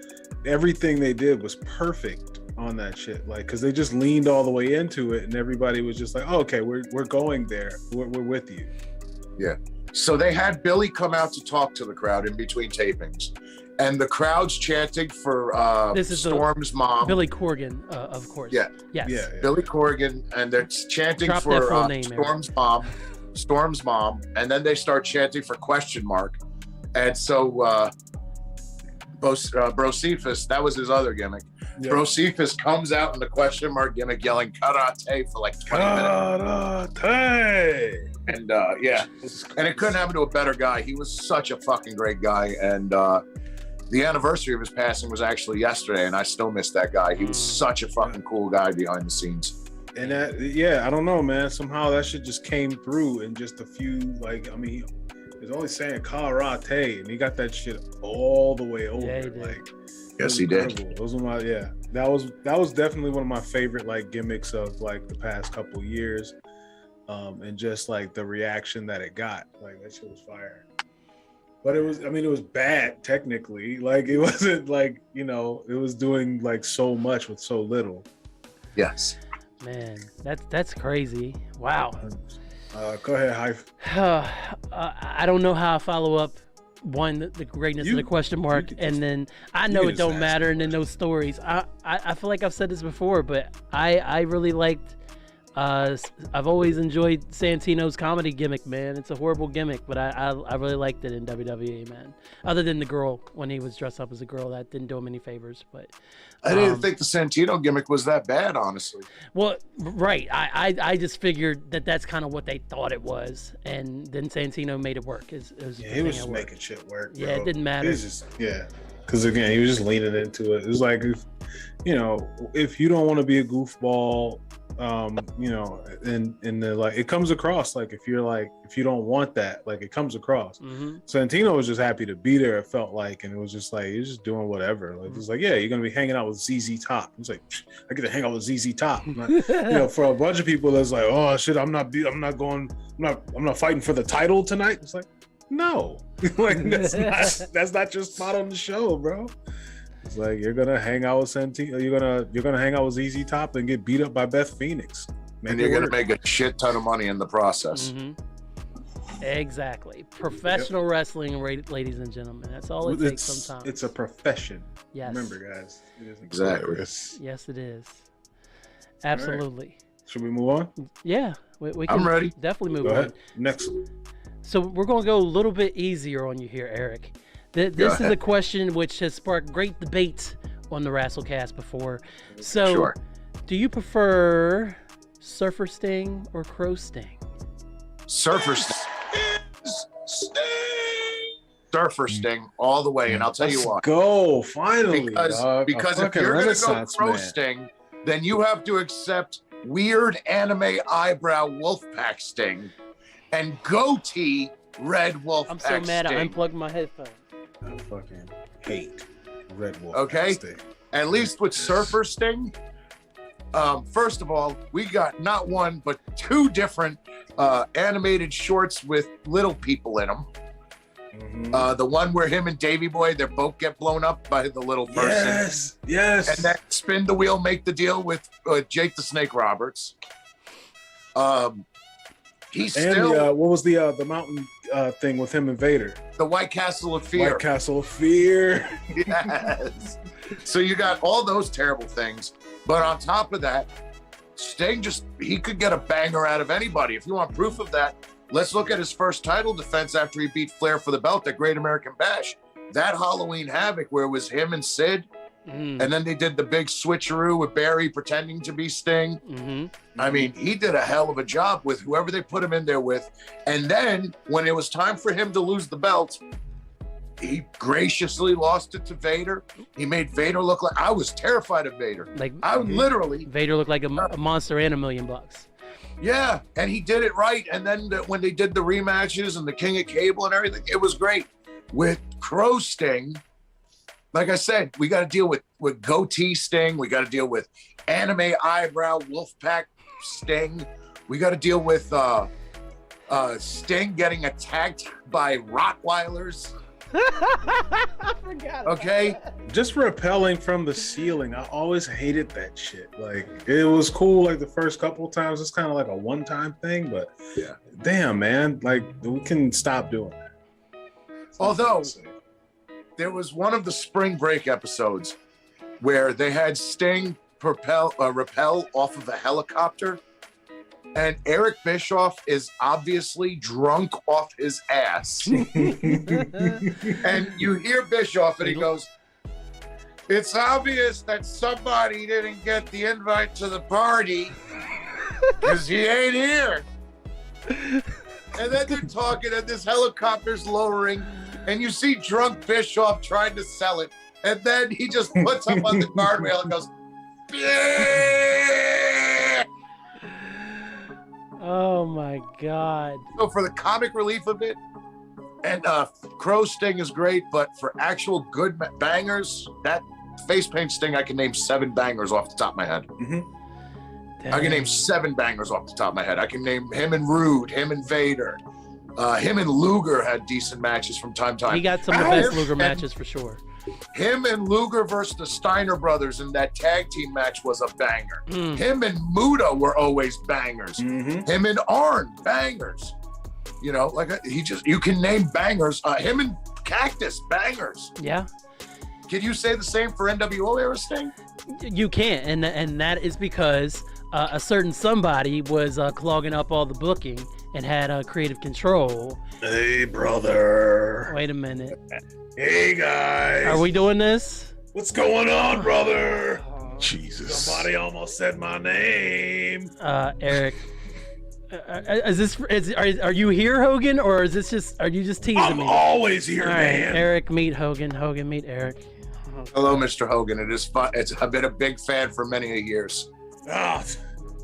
B: everything they did was perfect on that shit. Like, because they just leaned all the way into it, and everybody was just like, oh, okay, we're going there. We're with you.
D: Yeah. So they had Billy come out to talk to the crowd in between tapings, and the crowd's chanting for
A: This is
D: Storm's mom.
A: Billy Corgan, of course.
D: Yeah.
A: Yes.
B: Yeah.
D: Billy Corgan, and they're chanting
A: Drop that
D: for
A: full name,
D: Storm's mom, and then they start chanting for question mark. And so Brocephus, that was his other gimmick.
B: Yeah.
D: Brocephus comes out in the question mark gimmick yelling karate for like 20 minutes.
B: Karate.
D: And and it couldn't happen to a better guy. He was such a fucking great guy. And the anniversary of his passing was actually yesterday, and I still miss that guy. He was such a fucking cool guy behind the scenes.
B: And that, I don't know, man. Somehow that shit just came through in just a few, he was only saying karate, and he got that shit all the way over.
A: Yeah, he did.
B: Like,
D: Yes, he did.
B: Those were that was definitely one of my favorite gimmicks of the past couple years, and just the reaction that it got. That shit was fire. But it was bad technically. It wasn't it was doing so much with so little.
D: Yes.
A: Man, that's crazy. Wow.
B: Go ahead, Hyphen.
A: I don't know how I follow up the greatness of the question mark, and then I know it don't matter, and then those stories. I feel like I've said this before, but I really liked. I've always enjoyed Santino's comedy gimmick, man. It's a horrible gimmick, but I really liked it in WWE, man. Other than the girl, when he was dressed up as a girl, that didn't do him any favors. But
D: I didn't think the Santino gimmick was that bad, honestly.
A: well, right. I just figured that's kind of what they thought it was, and then Santino made it work.
B: He was just making shit work.
A: Yeah,
B: bro.
A: it didn't matter.
B: It was just because again, he was just leaning into it. It was like, if you don't want to be a goofball, and the like, it comes across like if you don't want that, like it comes across. Santino was just happy to be there. It felt like, and it was just like you're just doing whatever. Like it's like, yeah, you're gonna be hanging out with ZZ Top. It's like I get to hang out with ZZ Top. For a bunch of people, it's like, oh shit, I'm not fighting for the title tonight. It's like, no, like that's not your spot on the show, bro. It's like you're gonna hang out with Santino, you're gonna hang out with ZZ Top and get beat up by Beth Phoenix,
D: and you're gonna make a shit ton of money in the process.
A: Exactly, professional wrestling, ladies and gentlemen. That's all it takes. Sometimes
B: it's a profession.
A: Yes,
B: remember, guys. It is
D: exactly.
A: Yes, it is. Absolutely.
B: Right. Should we move on?
A: Yeah, we can.
D: I'm ready.
A: Definitely move
B: Go
A: on.
B: ahead. Next.
A: So we're gonna go a little bit easier on you here, Eric. This is a question which has sparked great debate on the Rasslecast before. So,
D: Sure.
A: Do you prefer Surfer Sting or Crow Sting?
D: Surfer Sting. Surfer Sting all the way, and I'll tell you why.
B: Go finally,
D: because if you're gonna go Crow Sting, then you have to accept weird anime eyebrow Wolfpack Sting and goatee Red Wolfpack.
A: I'm so mad
D: Sting.
A: I unplugged my headphone.
B: I fucking hate Red Wolf.
D: Okay,
B: Sting.
D: at least with Surfer Sting, first of all, we got not one but two different animated shorts with little people in them. The one where him and Davey Boy, they both get blown up by the little person.
B: Yes.
D: And then Spin the Wheel, Make the Deal with Jake the Snake Roberts. He's
B: and
D: still
B: what was the mountain thing with him and Vader?
D: the White Castle of Fear.
B: White Castle of Fear.
D: Yes. So you got all those terrible things, but on top of that, Sting he could get a banger out of anybody. If you want proof of that, let's look at his first title defense after he beat Flair for the belt at Great American Bash. That Halloween Havoc where it was him and Sid, and then they did the big switcheroo with Barry pretending to be Sting. I mean, he did a hell of a job with whoever they put him in there with. And then when it was time for him to lose the belt, he graciously lost it to Vader. He made Vader look like, I was terrified of Vader.
A: Like
D: I literally.
A: Vader looked like a monster and $1 million.
D: Yeah, and he did it right. And then when they did the rematches and the King of Cable and everything, it was great. With Crow Sting, like I said, we got to deal with goatee Sting. We got to deal with anime eyebrow Wolfpack Sting. We got to deal with Sting getting attacked by Rottweilers.
A: I forgot.
D: Okay,
B: just rappelling from the ceiling. I always hated that shit. Like it was cool like the first couple of times. It's kind of like a one-time thing, but
D: yeah,
B: damn man, like we can stop doing that.
D: Although there was one of the spring break episodes where they had Sting rappel off of a helicopter, and Eric Bischoff is obviously drunk off his ass. And you hear Bischoff and he goes, "It's obvious that somebody didn't get the invite to the party because he ain't here." And then they're talking and this helicopter's lowering and you see drunk Bischoff trying to sell it. And then he just puts up on the guardrail and goes, "Yeah!"
A: Oh my God.
D: So for the comic relief of it, and Crow Sting is great, but for actual good bangers, that face paint Sting, I can name 7 bangers off the top of my head. I can name 7 bangers off the top of my head. I can name him and Rude, him and Vader. Him and Luger had decent matches from time to time.
A: He got some of the best Luger matches for sure.
D: Him and Luger versus the Steiner brothers in that tag team match was a banger. Him and Muda were always bangers. Him and Arn, bangers. You know, like you can name bangers. Him and Cactus, bangers.
A: Yeah.
D: Can you say the same for NWO era Sting?
A: You can't, and that is because a certain somebody was clogging up all the booking and had creative control.
B: Hey, brother.
A: Wait a minute.
B: Hey, guys.
A: Are we doing this?
B: What's going on, brother?
C: Jesus.
B: Somebody almost said my name.
A: Eric. Are you here, Hogan, or is this are you just teasing me?
B: I'm always here,
A: All right,
B: man.
A: Eric, meet Hogan. Hogan, meet Eric.
D: Hello, Mr. Hogan. It is fun. I've been a big fan for many years.
B: Oh,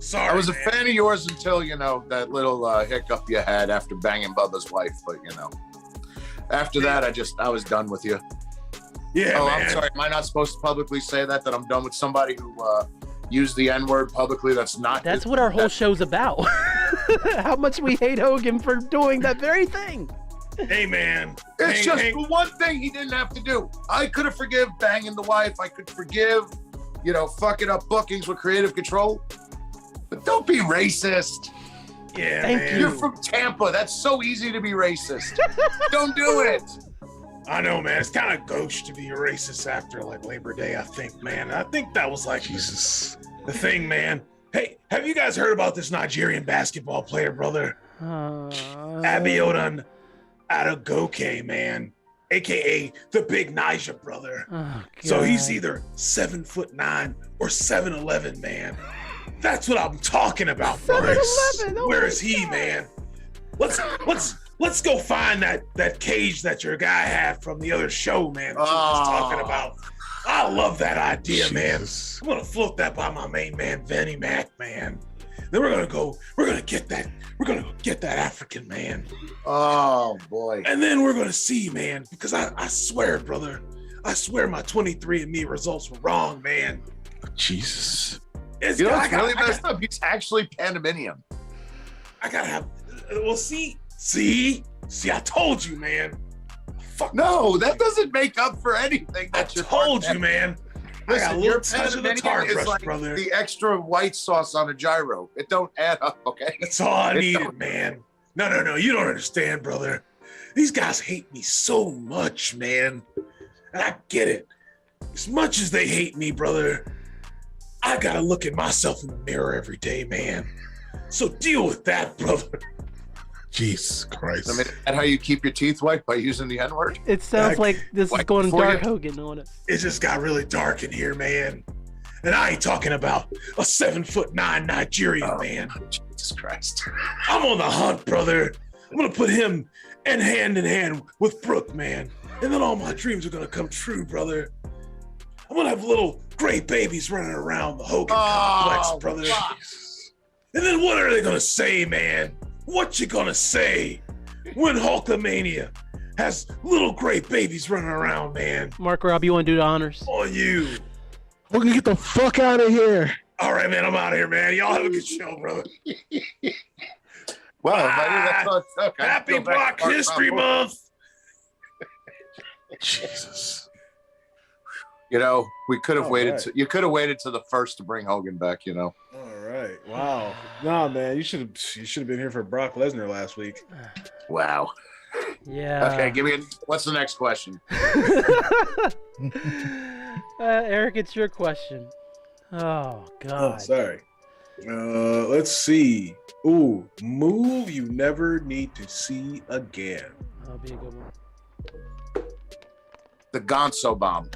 B: sorry.
D: I was a
B: man.
D: fan of yours until, that little hiccup you had after banging Bubba's wife. But, after that, I was done with you.
B: Yeah, man.
D: I'm sorry. Am I not supposed to publicly say that I'm done with somebody who used the N-word publicly? That's
A: what our whole show's about. How much we hate Hogan for doing that very thing.
B: Hey, man.
D: It's just the one thing he didn't have to do. I could have forgive banging the wife. I could forgive, fucking up bookings with creative control. But don't be racist.
B: Yeah,
A: Thank
B: man.
A: you.
D: You're from Tampa. That's so easy to be racist. Don't do it.
B: I know, man. It's kind of gauche to be a racist after Labor Day, I think, man. I think that was
C: Jesus.
B: the thing, man. Hey, have you guys heard about this Nigerian basketball player, brother? Abiodun Adegoke, man, aka the Big Niger brother.
A: Oh,
B: So he's
A: God.
B: either 7'9" or 7'11", man. That's what I'm talking about, brother.
A: 7'11", oh
B: Where
A: my
B: is he,
A: God.
B: man? Let's go find that cage that your guy had from the other show, man. That you was talking about. I love that idea, man.
C: Jesus.
B: I'm gonna float that by my main man, Vinny Mac, man. Then we're gonna get that African man.
D: Oh, boy.
B: And then we're gonna see, man, because I swear, brother, I swear my 23andMe results were wrong, man.
C: Jesus.
B: It's,
D: What's
B: I
D: really
B: gotta,
D: messed up? He's actually Panamanian.
B: I gotta have, well, see, I told you, man. Fuck.
D: No, that doesn't make up for anything.
B: I told you, man. I got a
D: Listen,
B: little
D: your
B: touch of the
D: Panamanian
B: tar
D: is
B: brush,
D: like
B: brother.
D: the extra white sauce on a gyro. It don't add up, okay?
B: That's all I
D: It
B: needed,
D: don't-
B: man. No, you don't understand, brother. These guys hate me so much, man. And I get it. As much as they hate me, brother, I gotta look at myself in the mirror every day, man. So deal with that, brother.
C: Jesus Christ.
D: I mean, is that how you keep your teeth white? By using the N-word?
A: It sounds
B: Back-
A: like this is
D: like
A: going
D: before
A: dark
D: you-
A: Hogan on it.
B: It just got really dark in here, man. And I ain't talking about a 7'9" Nigerian man.
D: Jesus Christ.
B: I'm on the hunt, brother. I'm gonna put him in hand with Brooke, man. And then all my dreams are gonna come true, brother. I'm gonna have little gray babies running around the Hogan complex, brother.
D: fuck.
B: And then what are they gonna say, man? What you gonna say when Hulkamania has little gray babies running around, man?
A: Mark Rob, you want to do the honors?
B: On you.
C: Hogan, get the fuck out of here.
B: All right, man. I'm out of here, man. Y'all have a good show, brother.
D: Well, buddy, that's all it took. I
B: Happy
D: feel back
B: Black
D: to Mark
B: History
D: Rob.
B: Month.
C: Jesus.
D: We could have
F: All
D: waited.
F: right.
D: You could have waited to the first to bring Hogan back.
F: All right. Wow. Nah, man, you should have been here for Brock Lesnar last week.
D: Wow.
A: Yeah.
D: Okay, what's the next question?
A: Eric, it's your question. Oh,
F: Oh,
A: God.
F: sorry. Let's see. Ooh, move you never need to see again.
A: That'll be a good one.
D: The Gonzo bomb.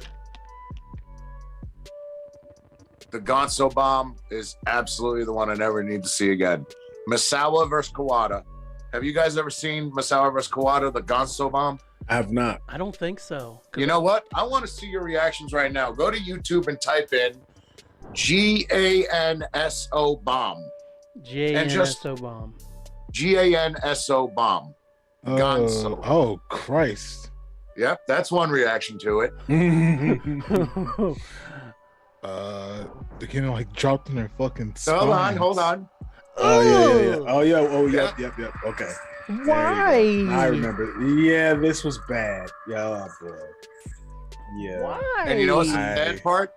D: The Gonzo bomb is absolutely the one I never need to see again. Misawa versus Kawada. Have you guys ever seen Misawa versus Kawada, the Gonzo bomb?
F: I have not.
A: I don't think so.
D: You know what? I want to see your reactions right now. Go to YouTube and type in GANSO bomb.
A: J-N-S-O bomb.
D: GANSO bomb. Gonzo.
C: Oh, Christ.
D: Yep, that's one reaction to it.
C: They're getting dropped in their fucking spines.
D: Hold on.
F: Oh yeah. Oh yeah. Oh yep. Okay.
A: Why?
F: I remember. Yeah, this was bad. Yeah, boy. Yeah.
A: Why?
D: And you know what's the
F: I-
D: bad part?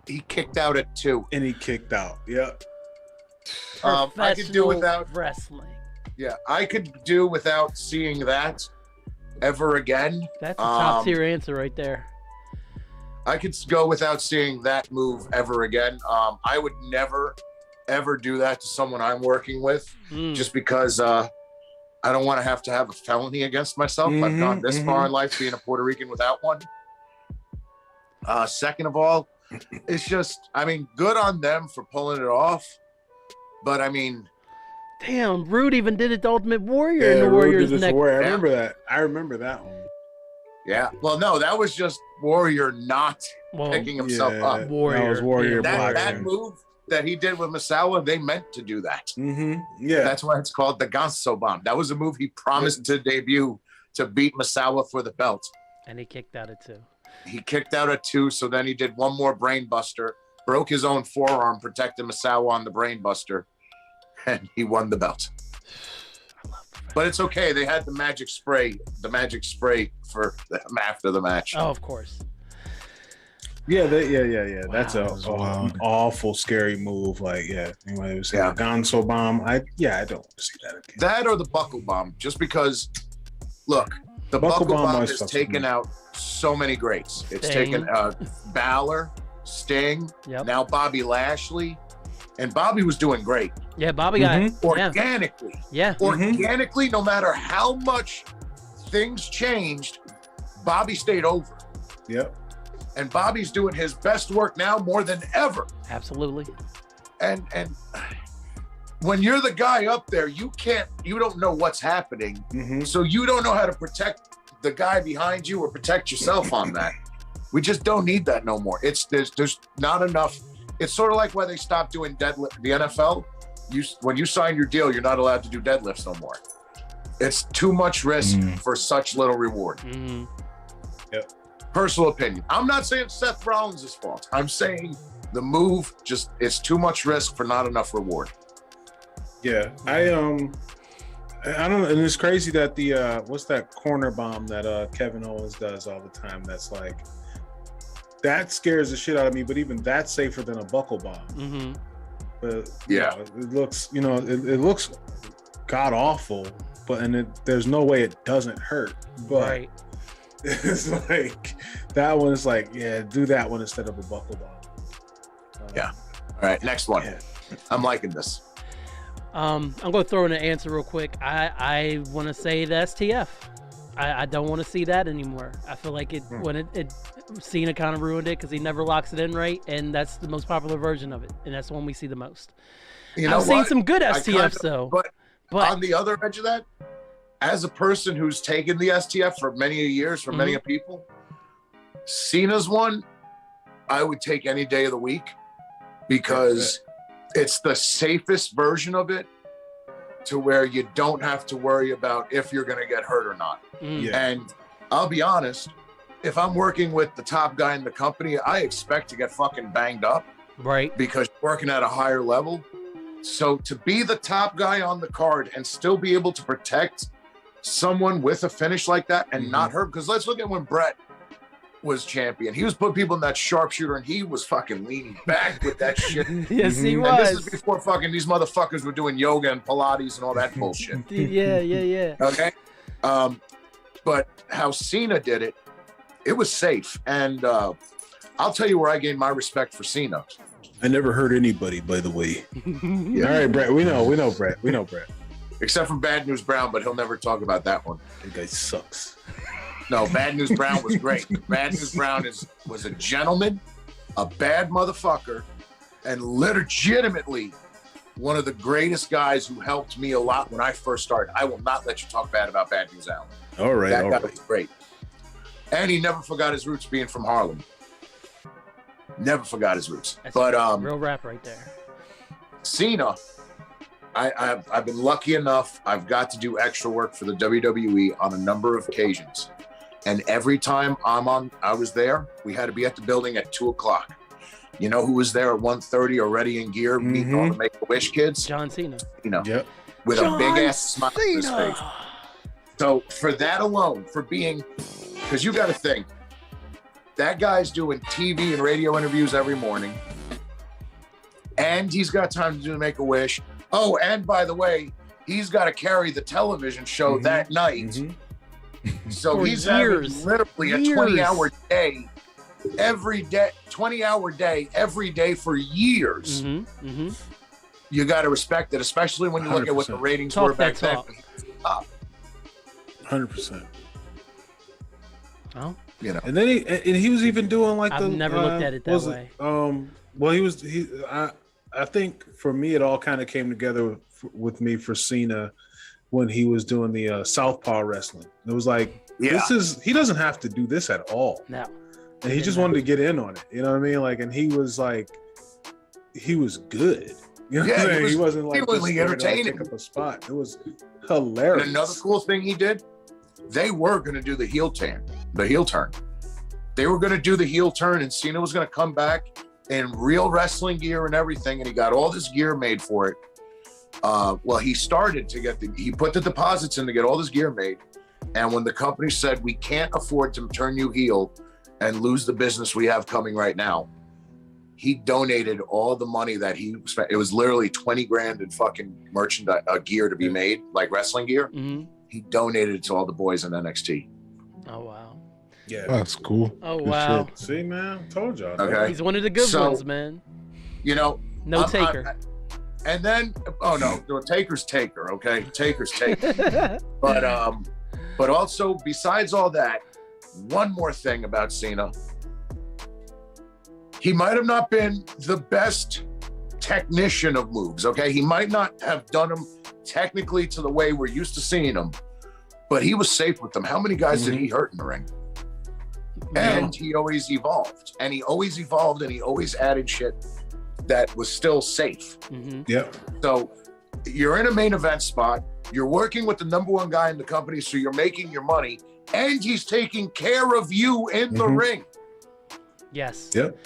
D: He kicked out at 2.
F: And he kicked out. Yep.
D: I could do
A: Professional
D: without.
A: wrestling.
D: Yeah, I could do without seeing that ever again.
A: That's a top tier answer right there.
D: I could go without seeing that move ever again. I would never, ever do that to someone I'm working with,
A: Mm.
D: just because I don't want to have a felony against myself. I've gone this far in life being a Puerto Rican without one. Second of all, it's just, good on them for pulling it off. But
A: Damn, Rude even did it to Ultimate Warrior in
F: Yeah,
A: the
F: Rude
A: Warrior's
F: did this
A: neck.
F: Warrior.
D: Yeah.
F: I remember that one.
D: Yeah. Well, no, that was just Warrior not
A: Well,
D: picking himself up.
A: Warrior.
F: That was Warrior.
A: Yeah,
D: That move that he did with Misawa, they meant to do that.
F: Mm-hmm. Yeah.
D: That's why it's called the Ganso Bomb. That was a move he promised to debut to beat Misawa for the belt.
A: And he kicked out at 2.
D: He kicked out at 2, so then he did one more brain buster, broke his own forearm, protected Misawa on the brain buster, and he won the belt. But it's okay. They had the magic spray for them after the match.
A: Oh, of course.
F: Yeah. That's
C: Wow, that was wild.
F: an awful, scary move. Like, yeah. Anyway, it was
D: Yeah.
F: a Gonzo bomb. I don't want to see that again.
D: That or the buckle bomb, just because, look, the
F: Buckle
D: buckle
F: bomb
D: bomb
F: always
D: has
F: fucks with
D: taken
F: me.
D: out so many greats. It's
A: Sting.
D: taken Balor, Sting,
A: Yep.
D: now Bobby Lashley. And Bobby was doing great.
A: Yeah, Bobby got
F: Mhm.
D: Organically.
A: Yeah.
D: Organically, no matter how much things changed, Bobby stayed over.
F: Yep.
D: And Bobby's doing his best work now more than ever.
A: Absolutely.
D: And when you're the guy up there, you don't know what's happening.
F: Mm-hmm.
D: So you don't know how to protect the guy behind you or protect yourself on that. We just don't need that no more. There's not enough. It's sort of like why they stopped doing deadlift. The NFL, when you sign your deal, you're not allowed to do deadlifts no more. It's too much risk for such little reward.
A: Mm-hmm.
F: Yep.
D: Personal opinion. I'm not saying Seth Rollins' fault. I'm saying the move it's too much risk for not enough reward.
F: Yeah. I don't know, and it's crazy that the what's that corner bomb that Kevin Owens does all the time? That's like that scares the shit out of me, but even that's safer than a buckle bomb.
A: Mm-hmm.
F: But
D: Yeah.
F: it looks, it looks god awful, but there's no way it doesn't hurt. But
A: Right.
F: it's like that one is like, yeah, do that one instead of a buckle bomb.
D: Yeah. All right, next one.
F: Yeah.
D: I'm liking this.
A: I'm gonna throw in an answer real quick. I want to say the STF. I don't want to see that anymore. I feel like Cena kind of ruined it because he never locks it in right, and that's the most popular version of it, and that's the one we see the most.
D: You know
A: I've seen
D: what?
A: some good
D: I
A: STFs though,
D: But
A: but
D: on the other edge of that, as a person who's taken the STF for many years, for many people, Cena's one, I would take any day of the week because it's the safest version of it to where you don't have to worry about if you're going to get hurt or not.
F: Yeah.
D: And I'll be honest, if I'm working with the top guy in the company, I expect to get fucking banged up
A: right.
D: because you're working at a higher level. So to be the top guy on the card and still be able to protect someone with a finish like that and not hurt, because let's look at when Brett was champion. He was putting people in that sharpshooter and he was fucking leaning back with that shit.
A: Yes, he
D: And
A: was.
D: this is before fucking these motherfuckers were doing yoga and Pilates and all that bullshit.
A: Yeah.
D: Okay. But how Cena did it, it was safe. And I'll tell you where I gained my respect for Cena.
F: I never hurt anybody, by the way.
D: Yeah.
F: All right, Brett. We know Brett.
D: Except for Bad News Brown, but he'll never talk about that one.
F: That guy sucks.
D: No, Bad News Brown was great. Bad News Brown was a gentleman, a bad motherfucker, and legitimately one of the greatest guys who helped me a lot when I first started. I will not let you talk bad about Bad News Allen.
F: All right.
D: That guy was great. And he never forgot his roots being from Harlem. Never forgot his roots.
A: That's
D: But
A: real rap right there.
D: Cena, I've been lucky enough. I've got to do extra work for the WWE on a number of occasions. And every time I was there, we had to be at the building at 2:00. You know who was there at 1:30 already in gear, meeting all the Make-A-Wish kids?
A: John Cena.
D: You know,
F: Yep.
D: with
A: John
D: a big ass smile on his
A: Cena.
D: face. So for that alone, for being, because you got to think, that guy's doing TV and radio interviews every morning, and he's got time to do the Make-A-Wish. Oh, and by the way, he's got to carry the television show that night. So
A: For
D: he's
A: years.
D: having literally a 20-hour day every day, 20-hour day every day for years. You got to respect it, especially when you look at what the
F: 100%.
D: ratings
A: Talk
D: were back
A: that
D: then.
A: talk.
F: 100%.
A: Oh,
D: You know,
F: And then he was even doing like
A: I've never looked at it that way.
F: Well, I think for me it all kind of came together with me for Cena. when he was doing the Southpaw wrestling. It was like,
D: Yeah.
F: he doesn't have to do this at all.
A: No.
F: And he just wanted to get in on it. You know what I mean? Like, and he was good. You know what I'm saying? He wasn't like
D: genuinely
F: just
D: entertaining.
F: Take up a spot. It was hilarious.
D: And another cool thing he did, they were going to do the heel turn. They were going to do the heel turn, and Cena was going to come back in real wrestling gear and everything, and he got all this gear made for it. Well, he started to he put the deposits in to get all this gear made, and when the company said, we can't afford to turn you heel and lose the business we have coming right now, he donated all the money that he spent. It was literally 20 grand in fucking merchandise gear to be made, like wrestling gear.
A: Mm-hmm.
D: He donated it to all the boys in NXT.
A: Oh wow.
F: Yeah.
C: That's cool.
A: Oh
C: Good
A: wow.
C: shit.
F: See, man, told y'all.
D: Okay.
A: He's one of the good ones, man.
D: You know,
A: No taker.
D: and then, oh no, Taker's Taker. Okay, Taker's Taker. But also, besides all that, one more thing about Cena. He might have not been the best technician of moves, okay? He might not have done them technically to the way we're used to seeing them, but he was safe with them. How many guys did he hurt in the ring? And he always evolved. And he always evolved, and he always added shit that was still safe.
A: Mm-hmm.
F: Yep.
D: So you're in a main event spot. You're working with the number one guy in the company, so you're making your money, and he's taking care of you in the ring.
A: Yes.
F: Yep.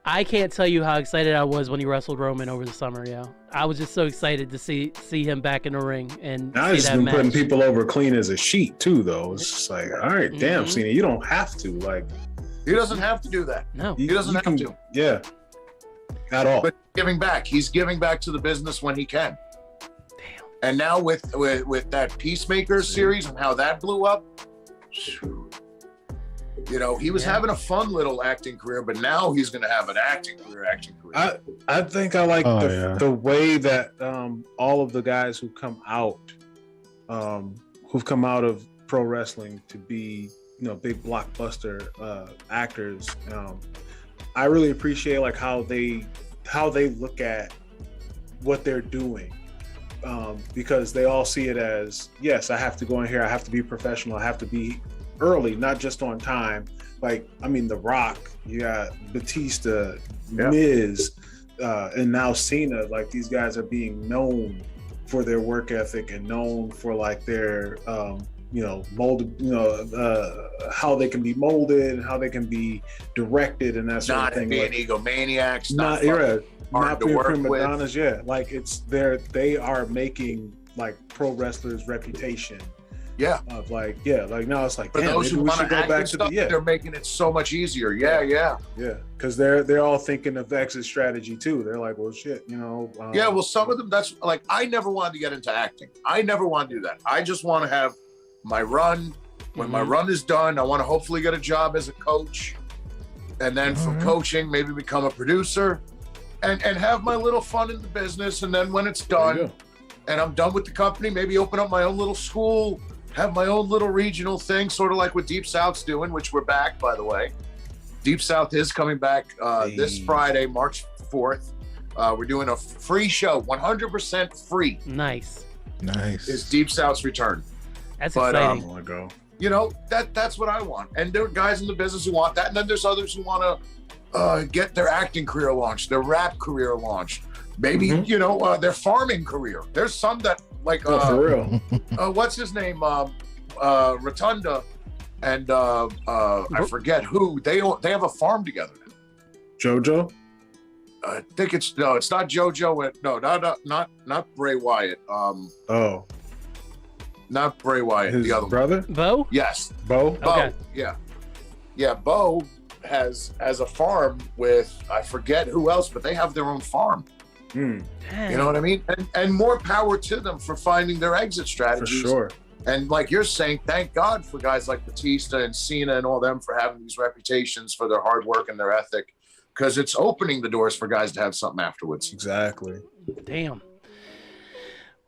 A: I can't tell you how excited I was when he wrestled Roman over the summer, yo. I was just so excited to see him back in the ring and
F: Now
A: see
F: he's
A: that
F: been
A: match.
F: putting people over clean as a sheet too, though. It's just like, all right, damn, Cena, you don't have to. Like,
D: He doesn't have to do that.
A: No.
D: He doesn't have to.
F: Yeah. At all.
D: But giving back. He's giving back to the business when he can.
A: Damn.
D: And now with that Peacemaker series and how that blew up, you know, he was having a fun little acting career, but now he's going to have an acting career.
F: I think I like
C: Oh, yeah.
F: the way that all of the guys who've come out of pro wrestling to be, you know, big blockbuster actors. I really appreciate like how they look at what they're doing, because they all see it as, yes, I have to go in here, I have to be professional, I have to be early, not just on time. Like, I mean, The Rock, you got Batista, Miz, and now Cena. Like, these guys are being known for their work ethic and known for like their molded, how they can be molded and how they can be directed and that sort
D: Not
F: of thing.
D: being
F: Like,
D: egomaniacs,
F: not
D: hard to
F: being
D: work
F: prima
D: with.
F: donnas. Yeah, like they are making like pro wrestlers' reputation.
D: Yeah.
F: Of like, yeah, like now it's like,
D: For
F: damn,
D: those
F: maybe
D: who
F: we
D: want
F: should
D: to
F: go
D: act
F: back
D: and
F: to
D: stuff,
F: the
D: they're making it so much easier. Yeah.
F: because they're all thinking of exit strategy too. They're like, well, shit,
D: Yeah, well, some of them, that's like, I never wanted to get into acting. I never want to do that. I just want to have my run. When my run is done, I want to hopefully get a job as a coach. And then from coaching, maybe become a producer and have my little fun in the business. And then when it's done and I'm done with the company, maybe open up my own little school, have my own little regional thing, sort of like what Deep South's doing, which we're back, by the way. Deep South is coming back this Friday, March 4th. We're doing a free show, 100% free.
A: Nice.
D: Is Deep South's return.
A: That's
D: But,
A: exciting.
F: I want to go.
D: You know, that's what I want. And there are guys in the business who want that. And then there's others who want to get their acting career launched, their rap career launched. Maybe, their farming career. There's some that, like,
F: For real.
D: what's his name? Rotunda and I forget who. They have a farm together now.
F: JoJo?
D: I think it's not JoJo. No, not Bray Wyatt. Not Bray Wyatt.
F: His
D: the other
F: brother?
A: Bo?
D: Yes.
F: Bo?
D: Bo.
A: Okay.
D: Yeah. Bo has a farm with, I forget who else, but they have their own farm.
F: Mm,
A: Dang.
D: You know what I mean? And more power to them for finding their exit
F: for
D: strategies.
F: sure.
D: And like you're saying, thank God for guys like Batista and Cena and all them for having these reputations for their hard work and their ethic, because it's opening the doors for guys to have something afterwards.
F: Exactly.
A: Damn.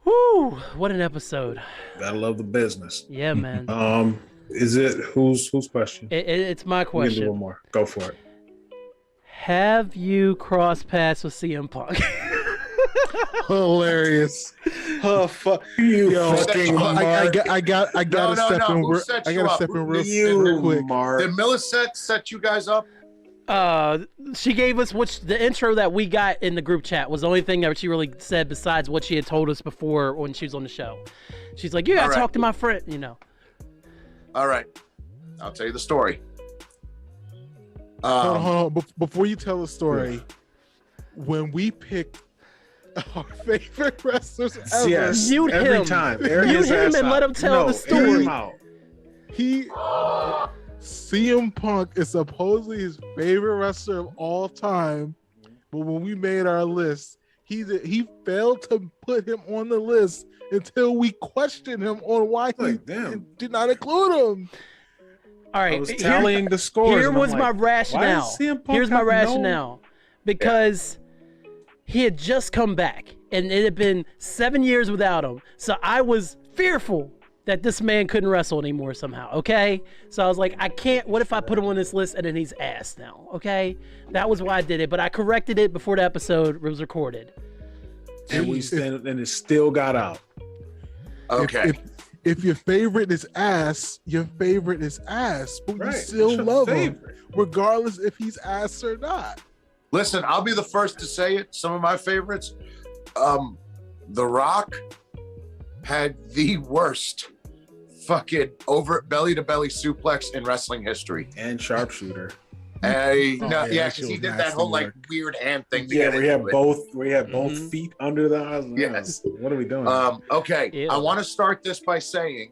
A: Woo! What an episode.
F: Gotta love the business.
A: Yeah, man.
F: Is it whose question?
A: It's my
F: We can do
A: question.
F: one more. Go for it.
A: Have you crossed paths with CM Punk?
C: Hilarious.
F: Oh fuck you,
C: Yo,
F: fucking
C: I
F: Mark.
C: gotta step in.
D: Who set
C: I
D: you
C: gotta
D: up?
C: step in real
F: You,
C: quick.
F: Mark.
D: Did Millicent set you guys up?
A: She gave us the intro that we got in the group chat was the only thing that she really said besides what she had told us before when she was on the show. She's like, "You gotta
D: All right.
A: talk to my friend," you know.
D: All right, I'll tell you the story.
C: Hold on. Before you tell the story, when we picked our favorite wrestlers ever,
F: Yes,
A: Mute
F: every
A: him.
F: time.
A: Mute him and let him tell the story.
F: Hear him out.
C: CM Punk is supposedly his favorite wrestler of all time, but when we made our list, he failed to put him on the list until we questioned him on why he did not include him.
A: All right,
F: I was tallying the scores.
A: Here
F: and I'm
A: was my
F: like,
A: rationale.
F: why does CM Punk
A: Here's my
F: have no-
A: rationale. Because he had just come back, and it had been 7 years without him. So I was fearful that this man couldn't wrestle anymore somehow, okay? So I was like, I can't, what if I put him on this list and then he's ass now, okay? That was why I did it, but I corrected it before the episode was recorded.
F: And it still got out.
D: Okay.
C: If your favorite is ass, your favorite is ass, but
F: Right.
C: you still
F: That's your
C: love him,
F: favorite.
C: regardless if he's ass or not.
D: Listen, I'll be the first to say it. Some of my favorites. The Rock had the worst fucking over belly to belly suplex in wrestling history.
F: And sharpshooter.
D: Yeah,
C: that
D: because
C: shit
D: he
C: was
D: did that
C: nasty
D: whole like
C: work.
D: weird hand thing. To
F: Yeah,
D: get
F: where he had
D: into it.
F: both
A: Mhm.
F: feet under the eyes.
D: Yes.
F: What are we doing?
D: Okay,
A: Ew.
D: I want to start this by saying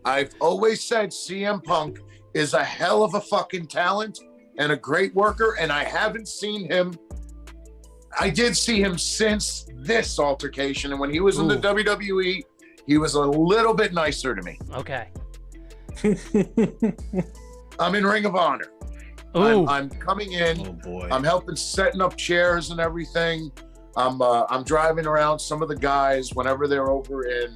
D: I've always said CM Punk is a hell of a fucking talent and a great worker, and I haven't seen him. I did see him since this altercation, and when he was in the WWE, he was a little bit nicer to me.
A: Okay.
D: I'm in Ring of Honor.
A: Ooh.
D: I'm coming in.
F: Oh boy.
D: I'm helping setting up chairs and everything. I'm driving around some of the guys whenever they're over in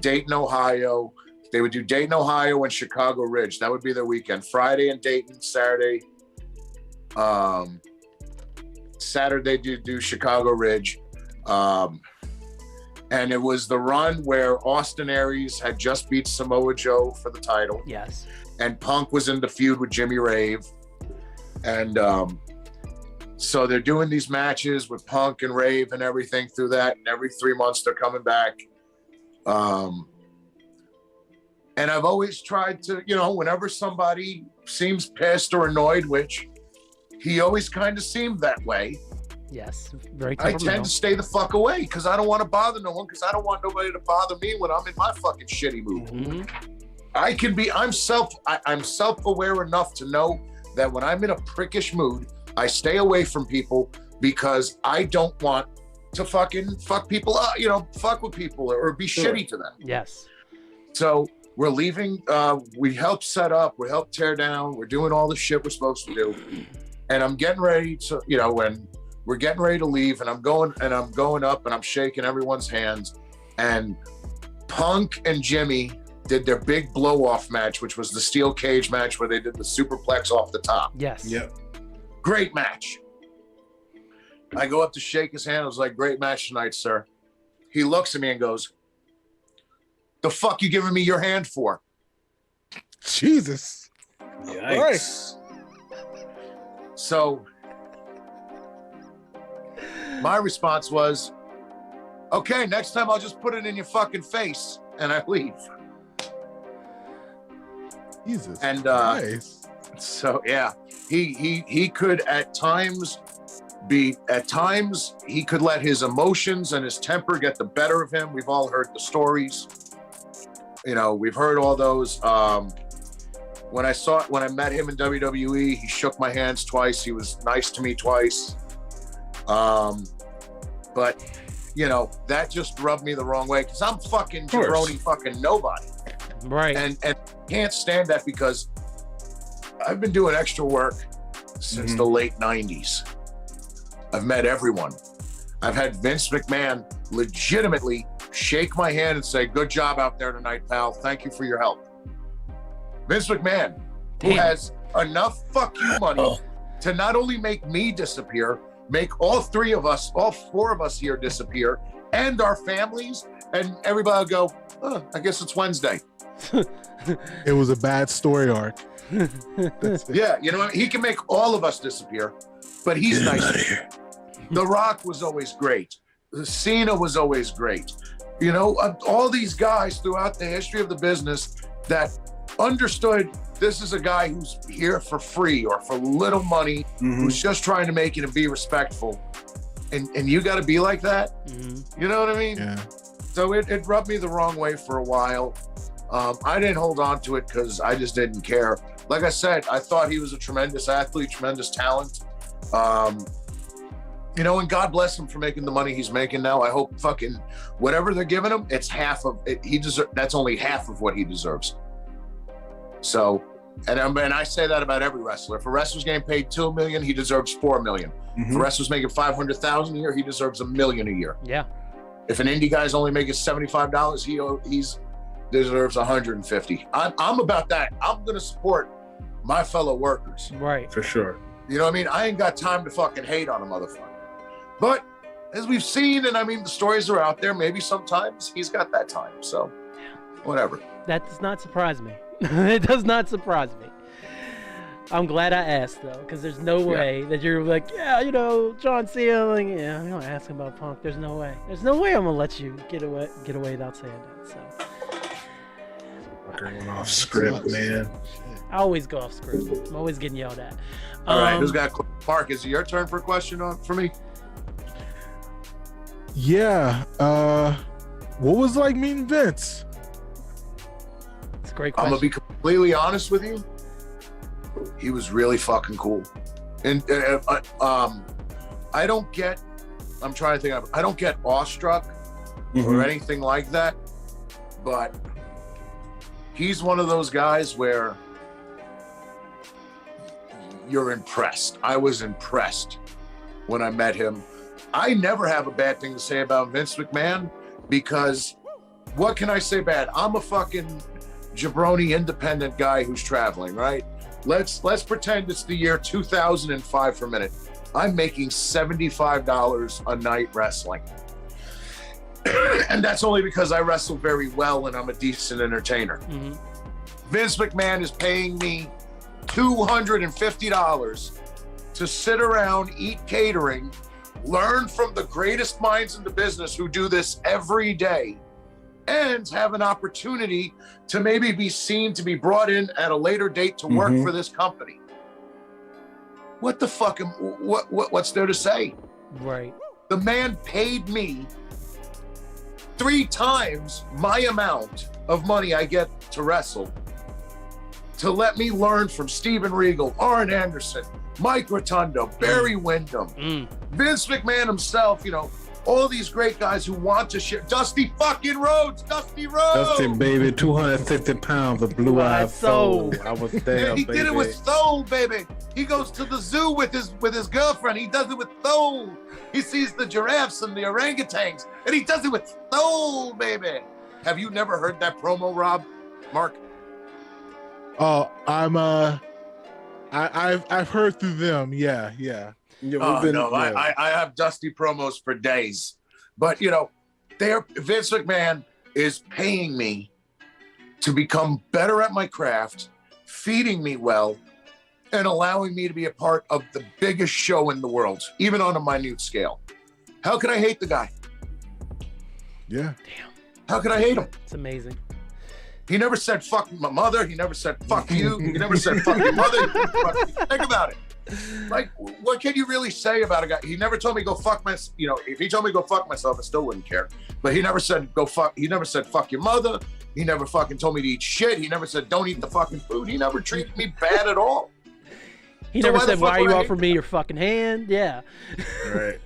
D: Dayton, Ohio. They would do Dayton, Ohio, and Chicago Ridge. That would be their weekend. Friday in Dayton, Saturday. Saturday do Chicago Ridge. And it was the run where Austin Aries had just beat Samoa Joe for the title.
A: Yes.
D: And Punk was in the feud with Jimmy Rave. And so they're doing these matches with Punk and Rave and everything through that. And every 3 months they're coming back. And I've always tried to, whenever somebody seems pissed or annoyed, which he always kind of seemed that way,
A: Yes. Very
D: I
A: temperamental.
D: tend to stay the fuck away because I don't want to bother no one, because I don't want nobody to bother me when I'm in my fucking shitty mood.
A: Mhm.
D: I'm self-aware enough to know that when I'm in a prickish mood, I stay away from people because I don't want to fucking fuck people up, fuck with people or be shitty to them.
A: Yes.
D: So we're leaving, we helped set up, we helped tear down, we're doing all the shit we're supposed to do. And I'm getting ready to, when we're getting ready to leave, and I'm going up and I'm shaking everyone's hands. And Punk and Jimmy did their big blow-off match, which was the steel cage match where they did the superplex off the top.
A: Yes.
F: Yep.
D: Great match. I go up to shake his hand. I was like, great match tonight, sir. He looks at me and goes, the fuck you giving me your hand for?
C: Jesus.
F: Yikes.
D: So my response was, okay, next time I'll just put it in your fucking face, and I leave.
C: Jesus.
D: And
C: Christ.
D: so yeah, he could at times he could let his emotions and his temper get the better of him. We've all heard the stories. We've heard all those. When I met him in WWE, he shook my hands twice. He was nice to me twice. But that just rubbed me the wrong way because I'm fucking jabroni fucking nobody.
A: Right.
D: And can't stand that because I've been doing extra work since the late 90s. I've met everyone. I've had Vince McMahon legitimately shake my hand and say, good job out there tonight, pal. Thank you for your help. Vince McMahon, who
A: Damn.
D: has enough fuck you money to not only make me disappear, make all three of us, all four of us here disappear, and our families, and everybody will go, oh, I guess it's Wednesday.
C: It was a bad story arc.
D: Yeah, you know what? He can make all of us disappear, but he's nice. The Rock was always great. Cena was always great. You know, all these guys throughout the history of the business that understood this is a guy who's here for free or for little money, who's just trying to make it and be respectful. And you got to be like that. You know what I mean?
C: Yeah.
D: So it rubbed me the wrong way for a while. I didn't hold on to it because I just didn't care. Like I said, I thought he was a tremendous athlete, tremendous talent. You know, and God bless him for making the money he's making now. I hope fucking whatever they're giving him, it's half of it. That's only half of what he deserves. So, and I say that about every wrestler. If a wrestler's getting paid $2 million, he deserves $4 million. If a wrestler's making $500,000 a year, he deserves $1 million a year.
A: Yeah.
D: If an indie guy's only making $75, he's deserves $150. I'm about that. I'm gonna support my fellow workers.
A: Right.
F: For sure.
D: You know what I mean? I ain't got time to fucking hate on a motherfucker. But as we've seen, and I mean, the stories are out there, maybe sometimes he's got that time. So, whatever.
A: That does not surprise me. It does not surprise me. I'm glad I asked, though, because there's no way that you're like, yeah, you know, John Cena, like, yeah, I'm going to ask him about Punk. There's no way. There's no way I'm going to let you get away without saying that. So.
F: Going off script, man.
A: I always go off script. I'm always getting yelled at.
D: All right, who's got Mark? Is it your turn for a question for me?
C: Yeah. What was it like meeting Vince?
A: It's a great
D: I'm
A: question.
D: gonna be completely honest with you. He was really fucking cool, and I don't get. I'm trying to think of. I don't get awestruck or anything like that, but he's one of those guys where you're impressed. I was impressed when I met him. I never have a bad thing to say about Vince McMahon because what can I say bad? I'm a fucking jabroni independent guy who's traveling, right? Let's pretend it's the year 2005 for a minute. I'm making $75 a night wrestling. And that's only because I wrestle very well and I'm a decent entertainer. Vince McMahon is paying me $250 to sit around, eat catering, learn from the greatest minds in the business who do this every day, and have an opportunity to maybe be seen to be brought in at a later date to work for this company. What the fuck? What's there to say?
A: Right.
D: The man paid me 3 times my amount of money I get to wrestle to let me learn from Steven Regal, Arn Anderson, Mike Rotundo, Barry Windham, Vince McMahon himself, you know, all these great guys who want to share. Dusty fucking Rhodes, Dusty Rhodes.
F: Dusty, baby, 250 pounds of blue-eyed soul. I was there,
D: yeah, he did it with soul, baby. He goes to the zoo with his girlfriend. He does it with soul. He sees the giraffes and the orangutans, and he does it with soul, baby. Have you never heard that promo, Rob? Mark?
C: Oh, I've heard through them. Yeah.
D: I have Dusty promos for days, but you know, Vince McMahon is paying me to become better at my craft, feeding me well, and allowing me to be a part of the biggest show in the world, even on a minute scale. How could I hate the guy?
C: Yeah.
A: Damn.
D: How could I hate him?
A: It's amazing.
D: He never said fuck my mother. He never said fuck you. He never said fuck your mother. Think about it. Like, what can you really say about a guy? He never told me go fuck my. You know, if he told me go fuck myself, I still wouldn't care. But he never said go fuck. He never said fuck your mother. He never fucking told me to eat shit. He never said don't eat the fucking food. He never treated me bad at all.
A: He never said why are you offering me your fucking hand? Yeah.
F: Right.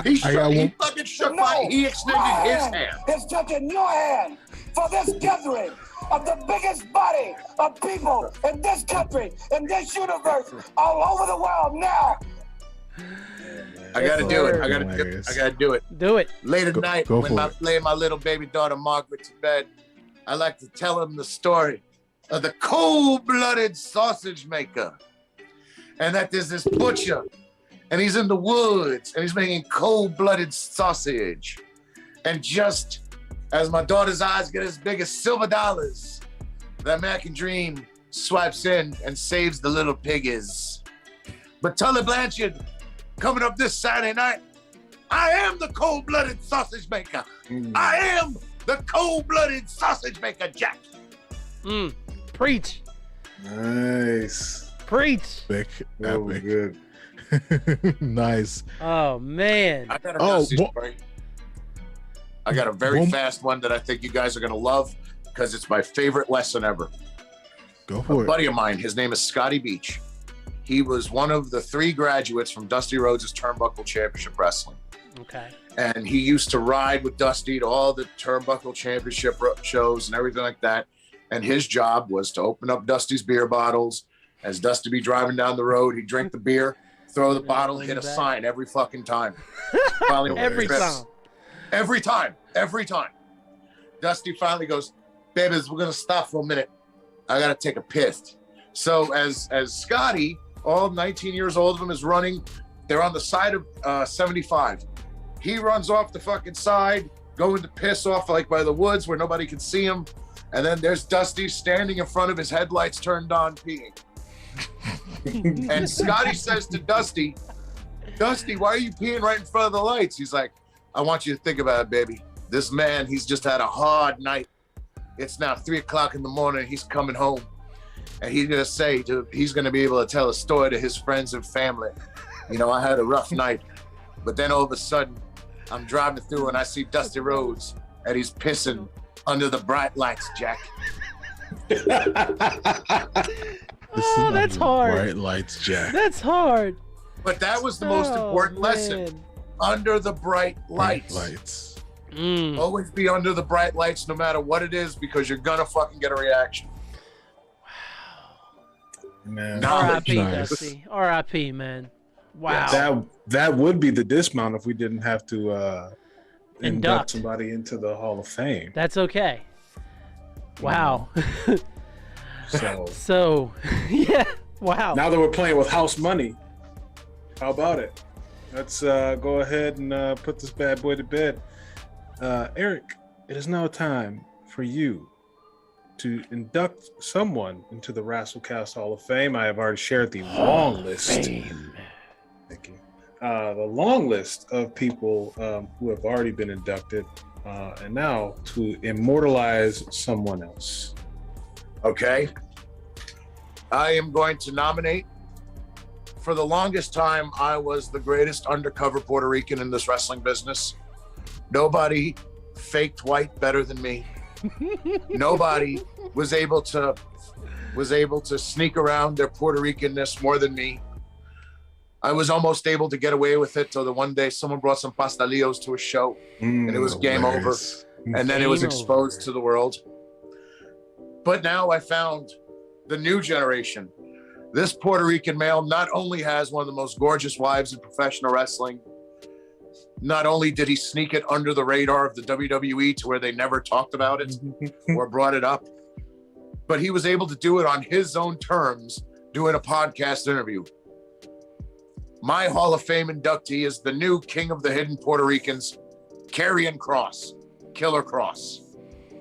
D: He fucking shook my. He extended his hand.
G: Is touching your hand for this gathering of the biggest body of people in this country, in this universe, all over the world now.
D: I gotta do it. I gotta do it.
A: Do it.
D: Late at night, when I lay my little baby daughter Margaret to bed, I like to tell him the story of the cold-blooded sausage maker, and that there's this butcher, and he's in the woods, and he's making cold-blooded sausage. And just as my daughter's eyes get as big as silver dollars, that American dream swipes in and saves the little piggies. But Tully Blanchard, coming up this Saturday night, I am the cold-blooded sausage maker. I am the cold-blooded sausage maker, Jack.
A: Preach.
F: Nice.
A: Preach.
C: Epic.
F: Oh,
C: Epic.
F: good.
C: Nice.
A: Oh, man.
D: I got a Dusty story. I got a very fast one that I think you guys are going to love because it's my favorite lesson ever.
C: Go for
D: A
C: it.
D: buddy of mine, his name is Scotty Beach. He was one of the 3 graduates from Dusty Rhodes' Turnbuckle Championship Wrestling.
A: Okay.
D: And he used to ride with Dusty to all the Turnbuckle Championship shows and everything like that. And his job was to open up Dusty's beer bottles. As Dusty be driving down the road, he'd drink the beer, throw the bottle, hit a sign every fucking time. Finally,
A: Every time.
D: Every time. Dusty finally goes, babies, we're going to stop for a minute. I got to take a piss. So as Scotty, all 19 years old of him, is running, they're on the side of 75. He runs off the fucking side, going to piss off like by the woods where nobody can see him. And then there's Dusty standing in front of his headlights turned on peeing. And Scotty says to Dusty, why are you peeing right in front of the lights? He's like, I want you to think about it, baby. This man, he's just had a hard night. It's now 3 o'clock in the morning. He's coming home. And he's going to be able to tell a story to his friends and family. You know, I had a rough night. But then all of a sudden, I'm driving through and I see Dusty Rhodes and he's pissing under the bright lights, Jack.
A: Oh, that's hard.
C: Bright lights, Jack.
A: That's hard.
D: But that was the most important lesson. Under the bright lights.
C: Lights.
D: Always be under the bright lights no matter what it is because you're going to fucking get a reaction.
F: Man.
A: R.I.P.
C: Nice.
A: Dusty. R.I.P. man. Wow.
F: That would be the dismount if we didn't have to induct
A: Induct.
F: somebody into the Hall of Fame.
A: That's okay. Wow.
F: So
A: yeah. Wow.
F: now that we're playing with house money, how about it? Let's go ahead and put this bad boy to bed. Eric, it is now time for you to induct someone into the Rasslecast Hall of Fame. I have already shared the long list. Thank you. The long list of people who have already been inducted, and now to immortalize someone else.
D: Okay. I am going to nominate. For the longest time, I was the greatest undercover Puerto Rican in this wrestling business. Nobody faked white better than me. Nobody was able to sneak around their Puerto Ricanness more than me. I was almost able to get away with it till the one day someone brought some pastelillos to a show and it was game over. And then it was exposed to the world. But now I found the new generation. This Puerto Rican male not only has one of the most gorgeous wives in professional wrestling, not only did he sneak it under the radar of the WWE to where they never talked about it or brought it up, but he was able to do it on his own terms doing a podcast interview. My Hall of Fame inductee is the new king of the hidden Puerto Ricans, Karrion Kross, Killer Kross.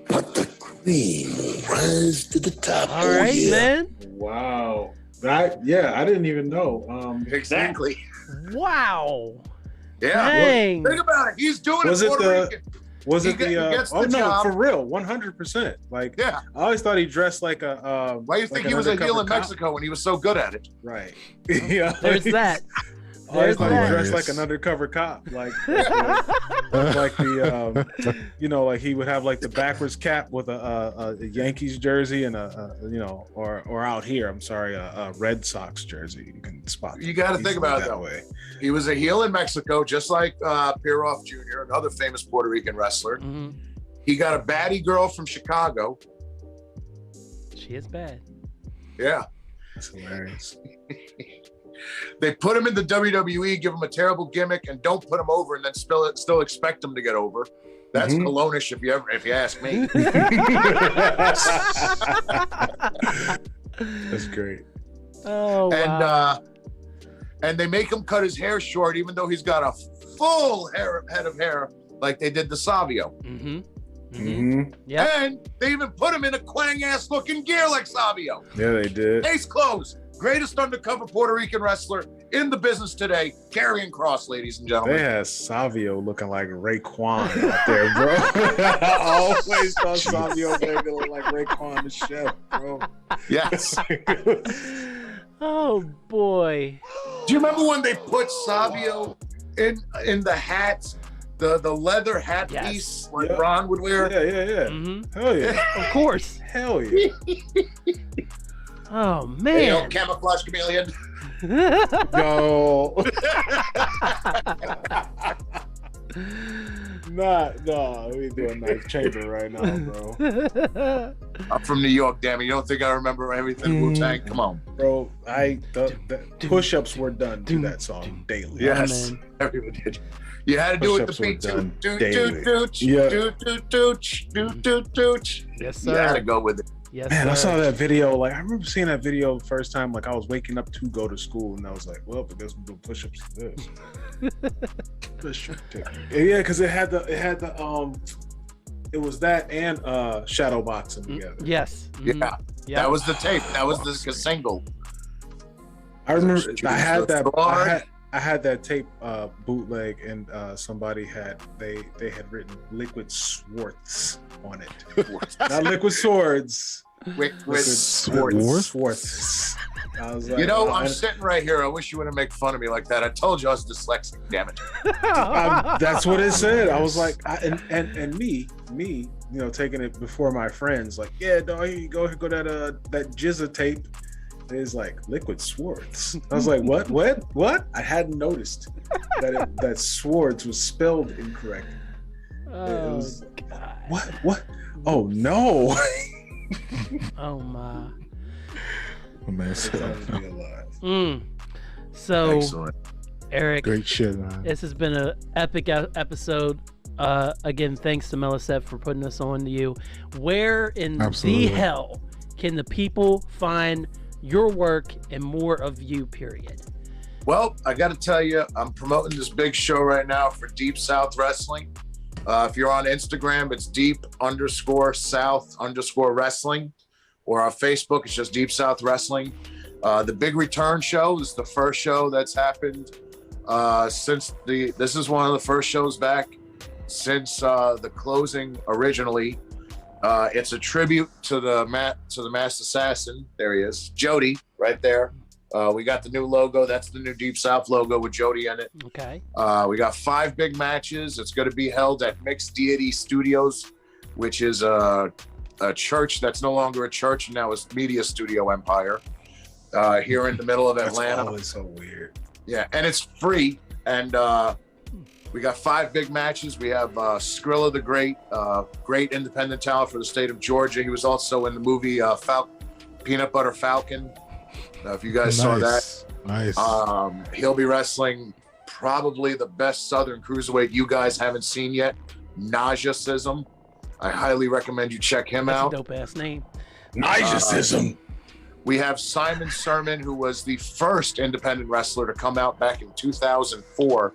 E: But the cream will rise to the top.
A: All right, man.
F: Wow. I didn't even know.
D: Exactly.
A: Wow.
D: Yeah.
A: Dang.
D: Think about it. He's doing
F: Was
D: it
F: it
D: Puerto
F: the-
D: Rican.
F: Was
D: He
F: it the?
D: gets the
F: Oh no,
D: job.
F: for real, 100%. Like,
D: Yeah.
F: I always thought he dressed like a.
D: Why do you think he was a heel in Mexico when he was so good at it?
F: Right. Yeah.
A: There's that.
F: I always thought he
A: that.
F: dressed like an undercover cop, like the like he would have like the backwards cap with a Yankees jersey and or out here, I'm sorry, a Red Sox jersey. You can spot.
D: You got to think about it
F: that
D: that
F: way.
D: He was a heel in Mexico, just like Piroff Jr., another famous Puerto Rican wrestler.
A: Mhm.
D: He got a baddie girl from Chicago.
A: She is bad.
D: Yeah.
F: That's hilarious.
D: They put him in the WWE, give him a terrible gimmick, and don't put him over, and then still expect him to get over. That's Colonish, if you ask me.
F: That's great.
A: Oh, wow.
D: and they make him cut his hair short, even though he's got a full head of hair, like they did the Savio.
A: Yeah.
D: And they even put him in a quang-ass looking gear like Savio.
F: Yeah, they did.
D: Case closed. Greatest undercover Puerto Rican wrestler in the business today, Karrion Kross, ladies and gentlemen.
F: They had Savio looking like Raekwon out there, bro. I always thought Savio there to look like Raekwon the chef, bro.
D: Yes.
A: Oh boy.
D: Do you remember when they put Savio in the hat, the leather hat piece like Ron would wear?
F: Yeah. Hell yeah.
A: Of course.
F: Hell yeah.
A: Oh
D: Hey,
A: man.
D: camouflage chameleon.
F: No. No, we doing Knife Chamber right now, bro.
D: I'm from New York, damn it. You don't think I remember everything Wu-Tang? Come on.
F: Bro, the push-ups were done to that song daily.
D: Yes, everyone did. You had to do it with the beat too.
A: Yes, sir.
D: You had to go with it.
A: Yes,
F: Man, I
A: sir.
F: saw that video. Like, I remember seeing that video the first time. Like, I was waking up to go to school, and I was like, "Well, I guess we do push-ups for this." Yeah, because it was that and shadow boxing together.
A: Yes.
D: Yeah, that was the tape. That was the single.
F: I remember I had that. I had that tape bootleg, and somebody had they had written Liquid Swords on it. Not Liquid Swords.
D: Liquid
F: Swords. I was like,
D: you know, I'm sitting right here. I wish you wouldn't make fun of me like that. I told you I was dyslexic. Damn it.
F: That's what it said. I was like, and me, you know, taking it before my friends, like, yeah, dog, here you go that Jizza tape. Is like Liquid Swords. I was like, what? I hadn't noticed that Swords was spelled incorrect.
A: Oh,
F: God. What? Oh no!
A: Oh my.
C: Man,
A: So,
D: excellent.
A: Eric,
C: great shit, man.
A: this has been an epic episode. Again, thanks to Melisette for putting us on to you. Where in the hell can the people find your work and more of you, period?
D: Well, I got to tell you, I'm promoting this big show right now for Deep South Wrestling. If you're on Instagram, it's deep_south_wrestling, or on Facebook, it's just Deep South Wrestling. The Big Return show is the first show that's happened since this is one of the first shows back since the closing originally. It's a tribute to the Masked Assassin. There he is, Jody, right there. We got the new logo. That's the new Deep South logo with Jody in it.
A: Okay.
D: We got 5 big matches. It's going to be held at Mixed Deity Studios, which is a church that's no longer a church and now is Media Studio Empire here in the middle of Atlanta.
F: That's always so weird.
D: Yeah, and it's free. And we got 5 big matches. We have Skrilla the Great, great independent talent for the state of Georgia. He was also in the movie Peanut Butter Falcon. If you guys saw that.
C: Nice.
D: He'll be wrestling probably the best Southern Cruiserweight you guys haven't seen yet, Nauseasism. I highly recommend you check him
A: That's
D: out.
A: a dope ass name.
F: Nauseasism.
D: We have Simon Sermon, who was the first independent wrestler to come out back in 2004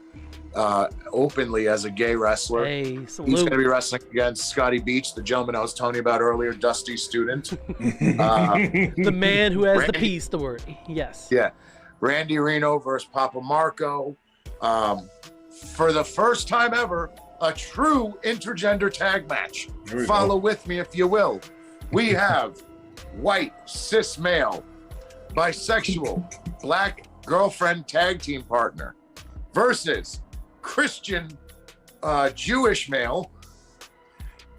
D: openly as a gay wrestler.
A: Hey,
D: He's
A: salute.
D: going to be wrestling against Scotty Beach, the gentleman I was telling you about earlier, Dusty's student.
A: The man who has the
D: Randy-
A: peace story. Yes.
D: Yeah. Randy Reno versus Papa Marco. For the first time ever, a true intergender tag match. Follow with me if you will. We have white, cis male, bisexual, black girlfriend tag team partner versus Christian Jewish male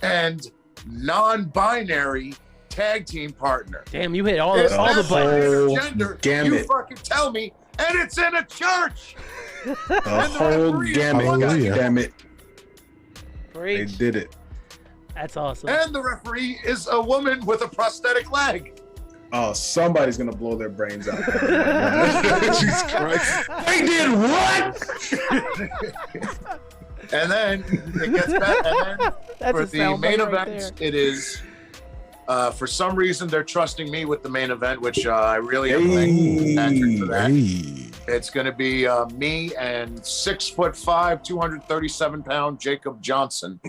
D: and non-binary tag team partner.
A: Damn, you hit all
D: It's
A: the
D: not
A: buttons.
D: intergender.
F: gamut.
D: You fucking tell me, and it's in a church.
F: The whole gamut. Damn it. They
A: Preach.
F: did it.
A: That's awesome.
D: And the referee is a woman with a prosthetic leg.
F: Oh, somebody's gonna blow their brains out. Jesus Christ.
E: They did what?
D: And then it gets back. And then
A: That's
D: for
A: a
D: the
A: sound
D: main
A: bite right
D: event,
A: there.
D: it is. For some reason, they're trusting me with the main event, which I really am thankful to Patrick for that. It's going to be me and 6'5", 237-pound Jacob Johnson,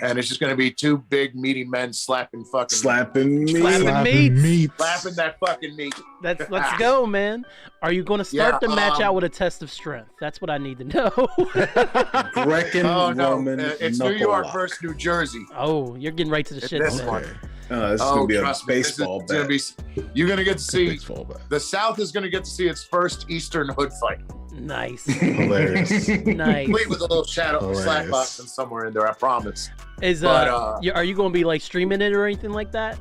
D: and it's just going to be two big meaty men slapping meat,
A: Slapping
C: meat.
D: slapping that fucking meat.
A: Let's go, man. Are you going to start the match out with a test of strength? That's what I need to know.
B: Greco-Roman
D: it's New York versus New Jersey.
A: Oh, you're getting right to the shit.
D: This
A: man.
D: one.
B: This is gonna be a
D: trust me,
B: baseball
D: this is gonna
B: bet.
D: you're gonna get to see
C: Baseball bet.
D: the South is gonna get to see its first Eastern hood fight,
A: Nice.
C: Hilarious.
A: Nice.
D: complete with a little shadow
C: Hilarious.
D: slap boxing somewhere in there. I promise.
A: Is
D: But,
A: are you going to be like streaming it or anything like that?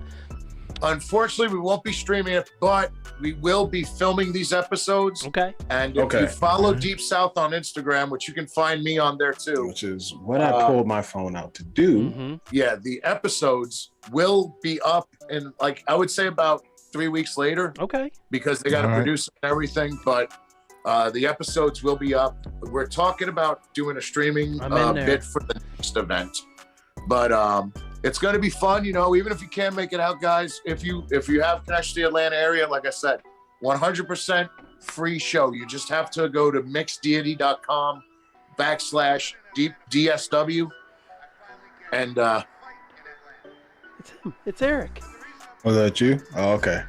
D: Unfortunately, we won't be streaming it, but we will be filming these episodes.
A: Okay.
D: And if you follow Deep South on Instagram, which you can find me on there too,
B: Which is what I pulled my phone out to do.
A: Mm-hmm.
D: yeah, the episodes will be up in like I would say about 3 weeks later
A: Okay.
D: because they got to
C: All right.
D: produce everything. But the episodes will be up. We're talking about doing a streaming
A: I'm in there.
D: bit for the next event, but it's going to be fun. You know, even if you can't make it out, guys, if you have connections to the Atlanta area, like I said, 100% free show. You just have to go to mixdeity.com/DSW. And
A: It's him. It's Eric.
B: Was that you? Oh, okay.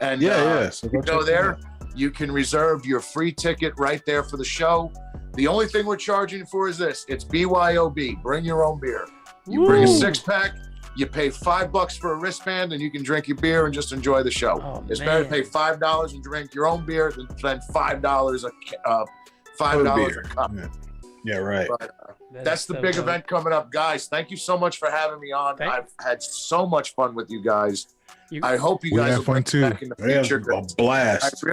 D: and
B: Yeah. So
D: you go there. You can reserve your free ticket right there for the show. The only thing we're charging for is this. It's BYOB. Bring your own beer. You bring a
A: Woo.
D: 6-pack. You pay $5 for a wristband, and you can drink your beer and just enjoy the show.
A: Oh,
D: It's better to
A: man.
D: pay $5 and drink your own beer than spend $5 a cup.
B: Yeah, right.
D: But, that's the big event coming up, guys. Thank you so much for having me on.
A: Thanks.
D: I've had so much fun with you guys.
A: You-
D: I hope you
C: We
D: guys
C: had
D: will
C: fun
D: bring
C: too.
D: back in the
B: Yeah,
D: future.
B: a blast.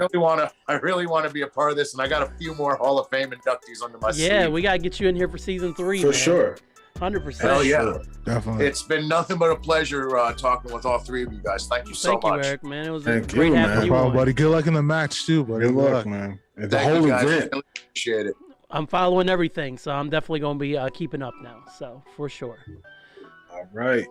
D: I really want to be a part of this, and I got a few more Hall of Fame inductees under my
A: Yeah,
D: sleeve.
A: we got to get you in here for season 3.
B: For
A: man.
B: sure.
A: 100%.
D: Hell yeah.
B: Sure.
C: Definitely.
D: It's been nothing but a pleasure talking with all three of you guys. Thank you so
A: Thank you,
D: much.
A: Eric, man. It was
B: Thank
A: great
B: you,
A: having
B: man.
A: you
C: No problem,
A: on.
C: buddy. Good luck in the match too, buddy.
B: Good luck, man. The
D: Thank
B: whole
D: you guys.
B: event.
D: Really appreciate it.
A: I'm following everything, so I'm definitely going to be keeping up now. So, for sure.
B: All right.